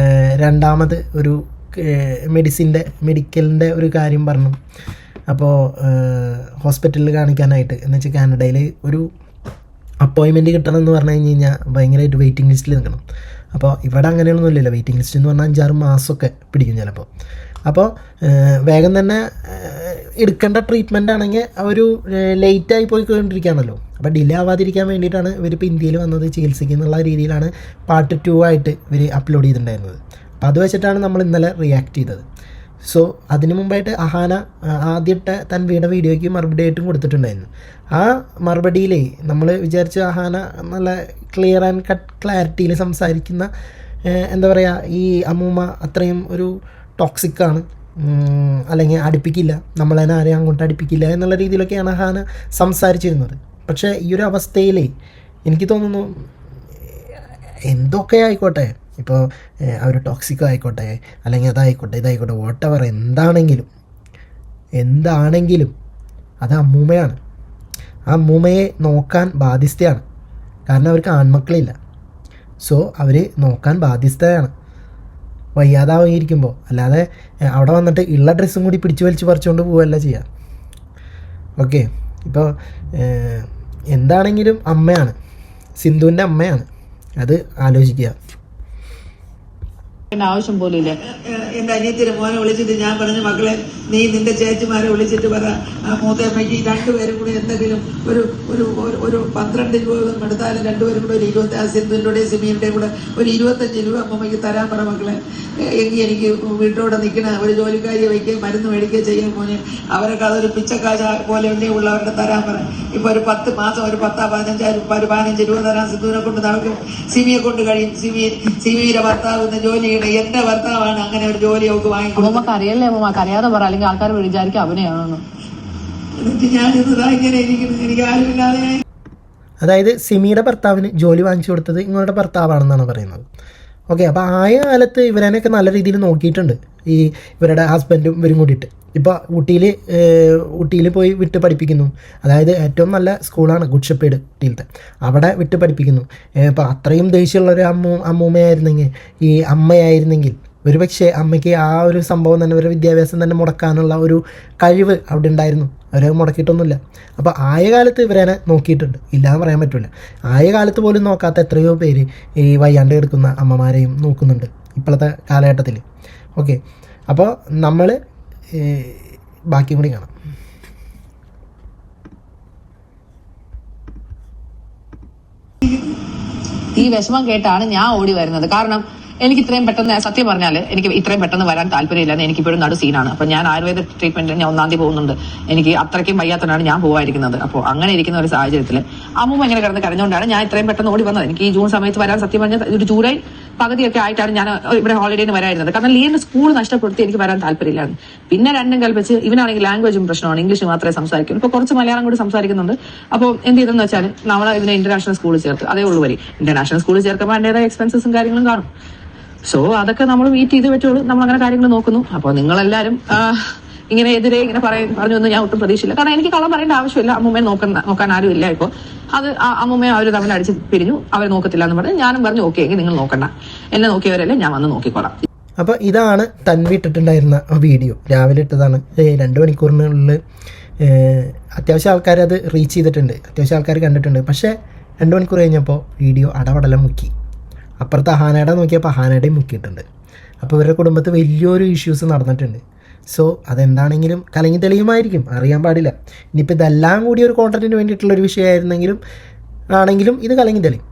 രണ്ടാമത് ഒരു മെഡിക്കലിൻ്റെ ഒരു കാര്യം പറഞ്ഞു. അപ്പോൾ ഹോസ്പിറ്റലിൽ കാണിക്കാനായിട്ട്, എന്ന് വെച്ചാൽ കാനഡയിൽ ഒരു അപ്പോയിൻമെൻറ്റ് കിട്ടണം എന്ന് പറഞ്ഞു കഴിഞ്ഞാൽ ഭയങ്കരമായിട്ട് വെയിറ്റിംഗ് ലിസ്റ്റിൽ നിൽക്കണം. അപ്പോൾ ഇവിടെ അങ്ങനെയൊന്നുമില്ലല്ലോ. വെയിറ്റിംഗ് ലിസ്റ്റ് എന്ന് പറഞ്ഞാൽ 5-6 മാസമൊക്കെ പിടിക്കും ചിലപ്പോൾ. അപ്പോൾ വേഗം തന്നെ എടുക്കേണ്ട ട്രീറ്റ്മെൻ്റ് ആണെങ്കിൽ ഒരു ലേറ്റായി പോയിക്കൊണ്ടിരിക്കുകയാണല്ലോ. അപ്പോൾ ഡിലേ ആവാതിരിക്കാൻ വേണ്ടിയിട്ടാണ് ഇവരിപ്പോൾ ഇന്ത്യയിൽ വന്നത് ചികിത്സയ്ക്ക് എന്നുള്ള രീതിയിലാണ് പാർട്ട് 2 ആയിട്ട് ഇവർ അപ്ലോഡ് ചെയ്തിട്ടുണ്ടായിരുന്നത്. അപ്പോൾ അത് വെച്ചിട്ടാണ് നമ്മൾ ഇന്നലെ റിയാക്ട് ചെയ്തത്. സോ അതിന് മുമ്പായിട്ട് അഹാന ആദ്യത്തെ തൻവിയുടെ വീഡിയോയ്ക്ക് മറുപടി ആയിട്ടും കൊടുത്തിട്ടുണ്ടായിരുന്നു. ആ മറുപടിയിൽ നമ്മൾ വിചാരിച്ച അഹാന നല്ല ക്ലിയർ ആൻഡ് കട്ട് ക്ലാരിറ്റിയിൽ സംസാരിക്കുന്ന, എന്താ പറയുക, ഈ അമ്മൂമ്മ അത്രയും ഒരു ടോക്സിക്കാണ്, അല്ലെങ്കിൽ അടുപ്പിക്കില്ല, നമ്മളതിനെ ആരെയും അങ്ങോട്ട് അടുപ്പിക്കില്ല എന്നുള്ള രീതിയിലൊക്കെയാണ് അഹാന സംസാരിച്ചിരുന്നത്. പക്ഷേ ഈ ഒരു അവസ്ഥയിൽ എനിക്ക് തോന്നുന്നു എന്തൊക്കെ ആയിക്കോട്ടെ, ഇപ്പോൾ അവർ ടോക്സിക് ആയിക്കോട്ടെ, അല്ലെങ്കിൽ അതായിക്കോട്ടെ ഇതായിക്കോട്ടെ, വോട്ടെവർ എന്താണെങ്കിലും അത് അമ്മൂമ്മയാണ്. ആ അമ്മൂമ്മയെ നോക്കാൻ ബാധ്യസ്ഥയാണ്. കാരണം അവർക്ക് ആൺമക്കളില്ല. സോ അവർ നോക്കാൻ ബാധ്യസ്ഥയാണ് വയ്യാതായിരിക്കുമ്പോൾ. അല്ലാതെ അവിടെ വന്നിട്ട് ഉള്ള ഡ്രസ്സും കൂടി പിടിച്ചു വലിച്ച് പറിച്ചുകൊണ്ട് പോവുകയല്ല ചെയ്യുക. ഓക്കെ, ഇപ്പോൾ എന്താണെങ്കിലും അമ്മയാണ്, സിന്ധുവിൻ്റെ അമ്മയാണ്. അത് ആലോചിക്കുക. ആവശ്യം പോലും ഇല്ല. എന്റെ അനിയത്തിന്റെ മോനെ വിളിച്ചിട്ട് ഞാൻ പറഞ്ഞു, മക്കളെ നീ നിന്റെ ചേച്ചിമാരെ വിളിച്ചിട്ട് പറ, ആ മൂത്തമ്മയ്ക്ക് രണ്ടുപേരും കൂടി എന്തെങ്കിലും ഒരു 12 രൂപ എടുത്താലും രണ്ടുപേരും കൂടെ ഒരു 20, സിന്ധുവിൻ്റെയും സിമിയുടെയും കൂടെ ഒരു 25 രൂപ അമ്മമ്മയ്ക്ക് തരാൻ പറ മക്കളെ. എങ്കിൽ എനിക്ക് വീട്ടോടെ നിൽക്കണ ഒരു ജോലിക്കാരിയെ വയ്ക്കുകയും മരുന്ന് മേടിക്കുകയും ചെയ്യാൻ മോനെ. അവരൊക്കെ അതൊരു പിച്ചക്കാശ പോലെ ഉള്ളവരുടെ തരാൻ പറ. ഇപ്പൊ ഒരു 10 മാസം ഒരു 15 രൂപ തരാൻ സിന്ധുവിനെ കൊണ്ട് നടക്കും, സിമിയെ കൊണ്ട് കഴിയും. സിമിയുടെ ഭർത്താവ് ജോലി ചെയ്യണം, എന്റെ ഭർത്താവാണ്, അങ്ങനെ ഒരു ജോലി അവർക്ക് വാങ്ങിക്കും. അമ്മമ്മക്ക് അറിയല്ലേ, അമ്മമ്മക്ക് അറിയാതെ പറ, അല്ലെങ്കിൽ ആൾക്കാർ വിചാരിക്കും അഭിനയാണെന്ന്. എന്നിട്ട് ഞാനിതാ ഇങ്ങനെ ഇരിക്കുന്നു, എനിക്ക് ആരുമില്ലാതെ. അതായത് സിമിയുടെ ഭർത്താവിന് ജോലി വാങ്ങിച്ചു കൊടുത്തത് ഇവരുടെ ഭർത്താവാണെന്നാണ് പറയുന്നത്. ഓക്കെ, അപ്പോൾ ആയ കാലത്ത് ഇവരനെയൊക്കെ നല്ല രീതിയിൽ നോക്കിയിട്ടുണ്ട് ഈ ഇവരുടെ ഹസ്ബൻഡും ഇവരും കൂടിയിട്ട്. ഇപ്പോൾ ഊട്ടിയിൽ പോയി വിട്ട് പഠിപ്പിക്കുന്നു. അതായത് ഏറ്റവും നല്ല സ്കൂളാണ് ഗുഡ് ഷെപ്പേർഡ് ഊട്ടിയിലത്തെ, അവിടെ വിട്ട് പഠിപ്പിക്കുന്നു. ഇപ്പോൾ അത്രയും ദേഷ്യമുള്ളൊരു അമ്മൂമ്മയായിരുന്നെങ്കിൽ, ഈ അമ്മയായിരുന്നെങ്കിൽ ഒരുപക്ഷെ അമ്മയ്ക്ക് ആ ഒരു സംഭവം തന്നെ, ഒരു വിദ്യാഭ്യാസം തന്നെ മുടക്കാനുള്ള ഒരു കഴിവ് അവിടെ ഉണ്ടായിരുന്നു. അവരെ മുടക്കിയിട്ടൊന്നുമില്ല. അപ്പോൾ ആയ കാലത്ത് ഇവരെ നോക്കിയിട്ടുണ്ട്, ഇല്ലയെന്ന് പറയാൻ പറ്റില്ല. ആയ കാലത്ത് പോലും നോക്കാത്ത എത്രയോ പേര് ഈ വയ്യാണ്ട് കിടക്കുന്ന അമ്മമാരെയും നോക്കുന്നുണ്ട് ഇപ്പോഴത്തെ കാലഘട്ടത്തിൽ. ഓക്കെ, അപ്പോൾ നമ്മൾ ബാക്കിയും കൂടി കാണാം. ഈ വിഷമം കേട്ടാണ് ഞാൻ ഓടി വരുന്നത്. കാരണം എനിക്ക് ഇത്രയും പെട്ടെന്ന്, സത്യം പറഞ്ഞാൽ എനിക്ക് ഇത്രയും പെട്ടെന്ന് വരാൻ താല്പര്യമില്ലെന്ന് എനിക്കിപ്പോഴും നടു സീനാണ്. അപ്പൊ ഞാൻ ആയുർവേദ ട്രീറ്റ്മെന്റ് ഞാൻ 1-ാം തീയതി പോകുന്നുണ്ട്. എനിക്ക് അത്രയ്ക്കും വയ്യാത്തതാണ് ഞാൻ പോകാതിരിക്കുന്നത്. അപ്പോൾ അങ്ങനെ ഇരിക്കുന്ന ഒരു സാഹചര്യത്തിൽ അമ്മൂമ്മ ഇങ്ങനെ കിടന്ന് കരഞ്ഞുകൊണ്ടാണ് ഞാൻ ഇത്രയും പെട്ടെന്ന് ഓടി വന്നത്. എനിക്ക് ഈ ജൂൺ സമയത്ത് വരാൻ സത്യം പറഞ്ഞാൽ ഒരു ജൂലൈ പകുതിയൊക്കെ ആയിട്ടാണ് ഞാൻ ഇവിടെ ഹോളിഡേന് വരായിരുന്നത്. കാരണം ലീവിന് സ്കൂൾ നഷ്ടപ്പെടുത്തി എനിക്ക് വരാൻ താല്പര്യമില്ലായിരുന്നു. പിന്നെ രണ്ടും കൽപ്പിച്ച് ഇവനാണെങ്കിൽ ലാംഗ്വേജും പ്രശ്നമാണ്, ഇംഗ്ലീഷ് മാത്രമേ സംസാരിക്കൂ. ഇപ്പൊ കുറച്ച് മലയാളം കൂടി സംസാരിക്കുന്നുണ്ട്. അപ്പോൾ എന്ത് ചെയ്തെന്ന് വെച്ചാൽ നമ്മൾ ഇതിനെ ഇന്റർനാഷണൽ സ്കൂളിൽ ചേർത്ത്, അതേ ഉള്ളൂ വരി. ഇന്റർനാഷണൽ സ്കൂളിൽ ചേർക്കുമ്പോൾ അതിൻ്റെതായ എക്സ്പെൻസസും കാര്യങ്ങളും കാണും. സോ അതൊക്കെ നമ്മൾ വെയിറ്റ് ചെയ്ത് പറ്റുള്ളൂ. നമ്മൾ അങ്ങനെ കാര്യങ്ങൾ നോക്കുന്നു. അപ്പോൾ നിങ്ങളെല്ലാവരും ഇങ്ങനെ എതിരെ ഇങ്ങനെ പറഞ്ഞു എന്ന് ഞാൻ ഒട്ടും പ്രതീക്ഷയില്ല. കാരണം എനിക്ക് കള്ളം പറയേണ്ട ആവശ്യമില്ല. അമ്മൂമ്മയെ നോക്കാൻ ആരും ഇല്ല. ഇപ്പോൾ അത് അമ്മൂമ്മയെ അവർ തമ്മിൽ അടിച്ച് പിരിഞ്ഞു, അവർ നോക്കത്തില്ല എന്ന് പറഞ്ഞ് ഞാനും പറഞ്ഞു ഓക്കെ എങ്കിൽ നിങ്ങൾ നോക്കണ്ട, എന്നെ നോക്കിയവരല്ലേ, ഞാൻ വന്ന് നോക്കിക്കോളാം. അപ്പോൾ ഇതാണ് തൻവി ഇട്ടിട്ടുണ്ടായിരുന്ന വീഡിയോ. രാവിലെ ഇട്ടതാണ്. 2 മണിക്കൂറിനുള്ളിൽ അത്യാവശ്യം ആൾക്കാർ അത് റീച്ച് ചെയ്തിട്ടുണ്ട്, അത്യാവശ്യം ആൾക്കാർ കണ്ടിട്ടുണ്ട്. പക്ഷേ 2 മണിക്കൂർ കഴിഞ്ഞപ്പോൾ വീഡിയോ അടപടലം മുക്കി. അപ്പുറത്ത് അഹാനയുടെ നോക്കിയപ്പോൾ അഹാനയുടെയും മുക്കിയിട്ടുണ്ട്. അപ്പോൾ ഇവരുടെ കുടുംബത്തിൽ വലിയൊരു ഇഷ്യൂസ് നടന്നിട്ടുണ്ട്. സോ അതെന്താണെങ്കിലും കലങ്ങി തെളിയുമായിരിക്കും, അറിയാൻ പാടില്ല. ഇനിയിപ്പോൾ ഇതെല്ലാം കൂടി ഒരു കോണ്ടന്റിന് വേണ്ടിയിട്ടുള്ളൊരു വിഷയമായിരുന്നെങ്കിലും ഇത് കലങ്ങി തെളിയും.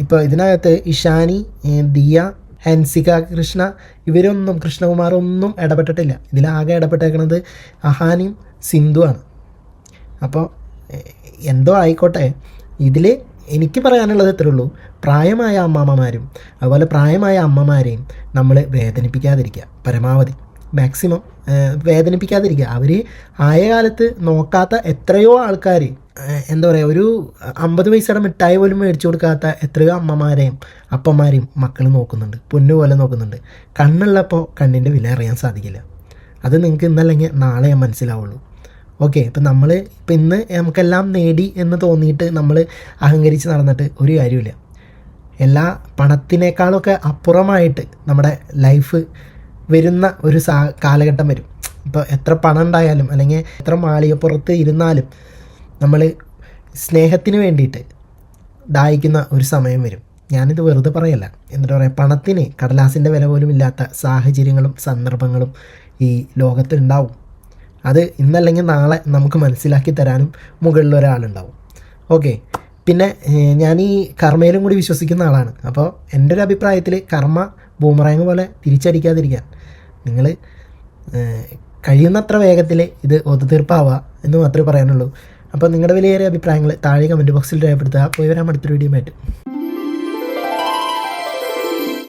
ഇപ്പോൾ ഇതിനകത്ത് ഇഷാനി, ദിയ, ഹൻസിക കൃഷ്ണ ഇവരൊന്നും, കൃഷ്ണകുമാറൊന്നും ഇടപെട്ടിട്ടില്ല. ഇതിലാകെ ഇടപെട്ടേക്കുന്നത് അഹാനയും സിന്ധുവാണ്. അപ്പോൾ എന്തോ ആയിക്കോട്ടെ, ഇതിൽ എനിക്ക് പറയാനുള്ളത് ഇത്രേ ഉള്ളൂ. പ്രായമായ അമ്മാമ്മമാരും അതുപോലെ പ്രായമായ അമ്മമാരെയും നമ്മൾ വേദനിപ്പിക്കാതിരിക്കുക, പരമാവധി മാക്സിമം വേദനിപ്പിക്കാതിരിക്കുക. അവർ ആയ കാലത്ത് നോക്കാത്ത എത്രയോ ആൾക്കാർ, എന്താ പറയുക, ഒരു 50 പൈസയുടെ മിഠായി പോലും മേടിച്ചു കൊടുക്കാത്ത എത്രയോ അമ്മമാരെയും അപ്പന്മാരെയും മക്കൾ നോക്കുന്നുണ്ട്, പൊന്നുപോലെ നോക്കുന്നുണ്ട്. കണ്ണുള്ളപ്പോൾ കണ്ണിൻ്റെ വില അറിയാൻ സാധിക്കില്ല. അത് നിങ്ങൾക്ക് ഇന്നല്ലെങ്കിൽ നാളെ മനസ്സിലാവുള്ളൂ. ഓക്കെ, ഇപ്പം ഇന്ന് നമുക്കെല്ലാം നേടി എന്ന് തോന്നിയിട്ട് നമ്മൾ അഹങ്കരിച്ച് നടന്നിട്ട് ഒരു കാര്യമില്ല. എല്ലാ പണത്തിനേക്കാളൊക്കെ അപ്പുറമായിട്ട് നമ്മുടെ ലൈഫ് വരുന്ന ഒരു കാലഘട്ടം വരും. ഇപ്പോൾ എത്ര പണം ഉണ്ടായാലും അല്ലെങ്കിൽ എത്ര മാളികപ്പുറത്ത് ഇരുന്നാലും നമ്മൾ സ്നേഹത്തിന് വേണ്ടിയിട്ട് ദാഹിക്കുന്ന ഒരു സമയം വരും. ഞാനിത് വെറുതെ പറയല്ല. എന്നിട്ട് പറയാം, പണത്തിന് കടലാസിൻ്റെ വില പോലും ഇല്ലാത്ത സാഹചര്യങ്ങളും സന്ദർഭങ്ങളും ഈ ലോകത്തുണ്ടാവും. അത് ഇന്നല്ലെങ്കിൽ നാളെ നമുക്ക് മനസ്സിലാക്കി തരാനും മുകളിൽ ഒരാളുണ്ടാവും. ഓക്കെ, പിന്നെ ഞാൻ ഈ കർമ്മയിലും കൂടി വിശ്വസിക്കുന്ന ആളാണ്. അപ്പോൾ എൻ്റെ ഒരു അഭിപ്രായത്തിൽ കർമ്മ ബൂമറാങ് പോലെ തിരിച്ചടിക്കാതിരിക്കാൻ നിങ്ങൾ കഴിയുന്നത്ര വേഗത്തിൽ ഇത് ഒത്തുതീർപ്പാവുക എന്ന് മാത്രമേ പറയാനുള്ളൂ. അപ്പോൾ നിങ്ങളുടെ വിലയേറിയ അഭിപ്രായങ്ങൾ താഴെ കമൻറ്റ് ബോക്സിൽ രേഖപ്പെടുത്തുക. പോയി വരാൻ അടുത്തൊരു വീഡിയോ ആയിട്ട്.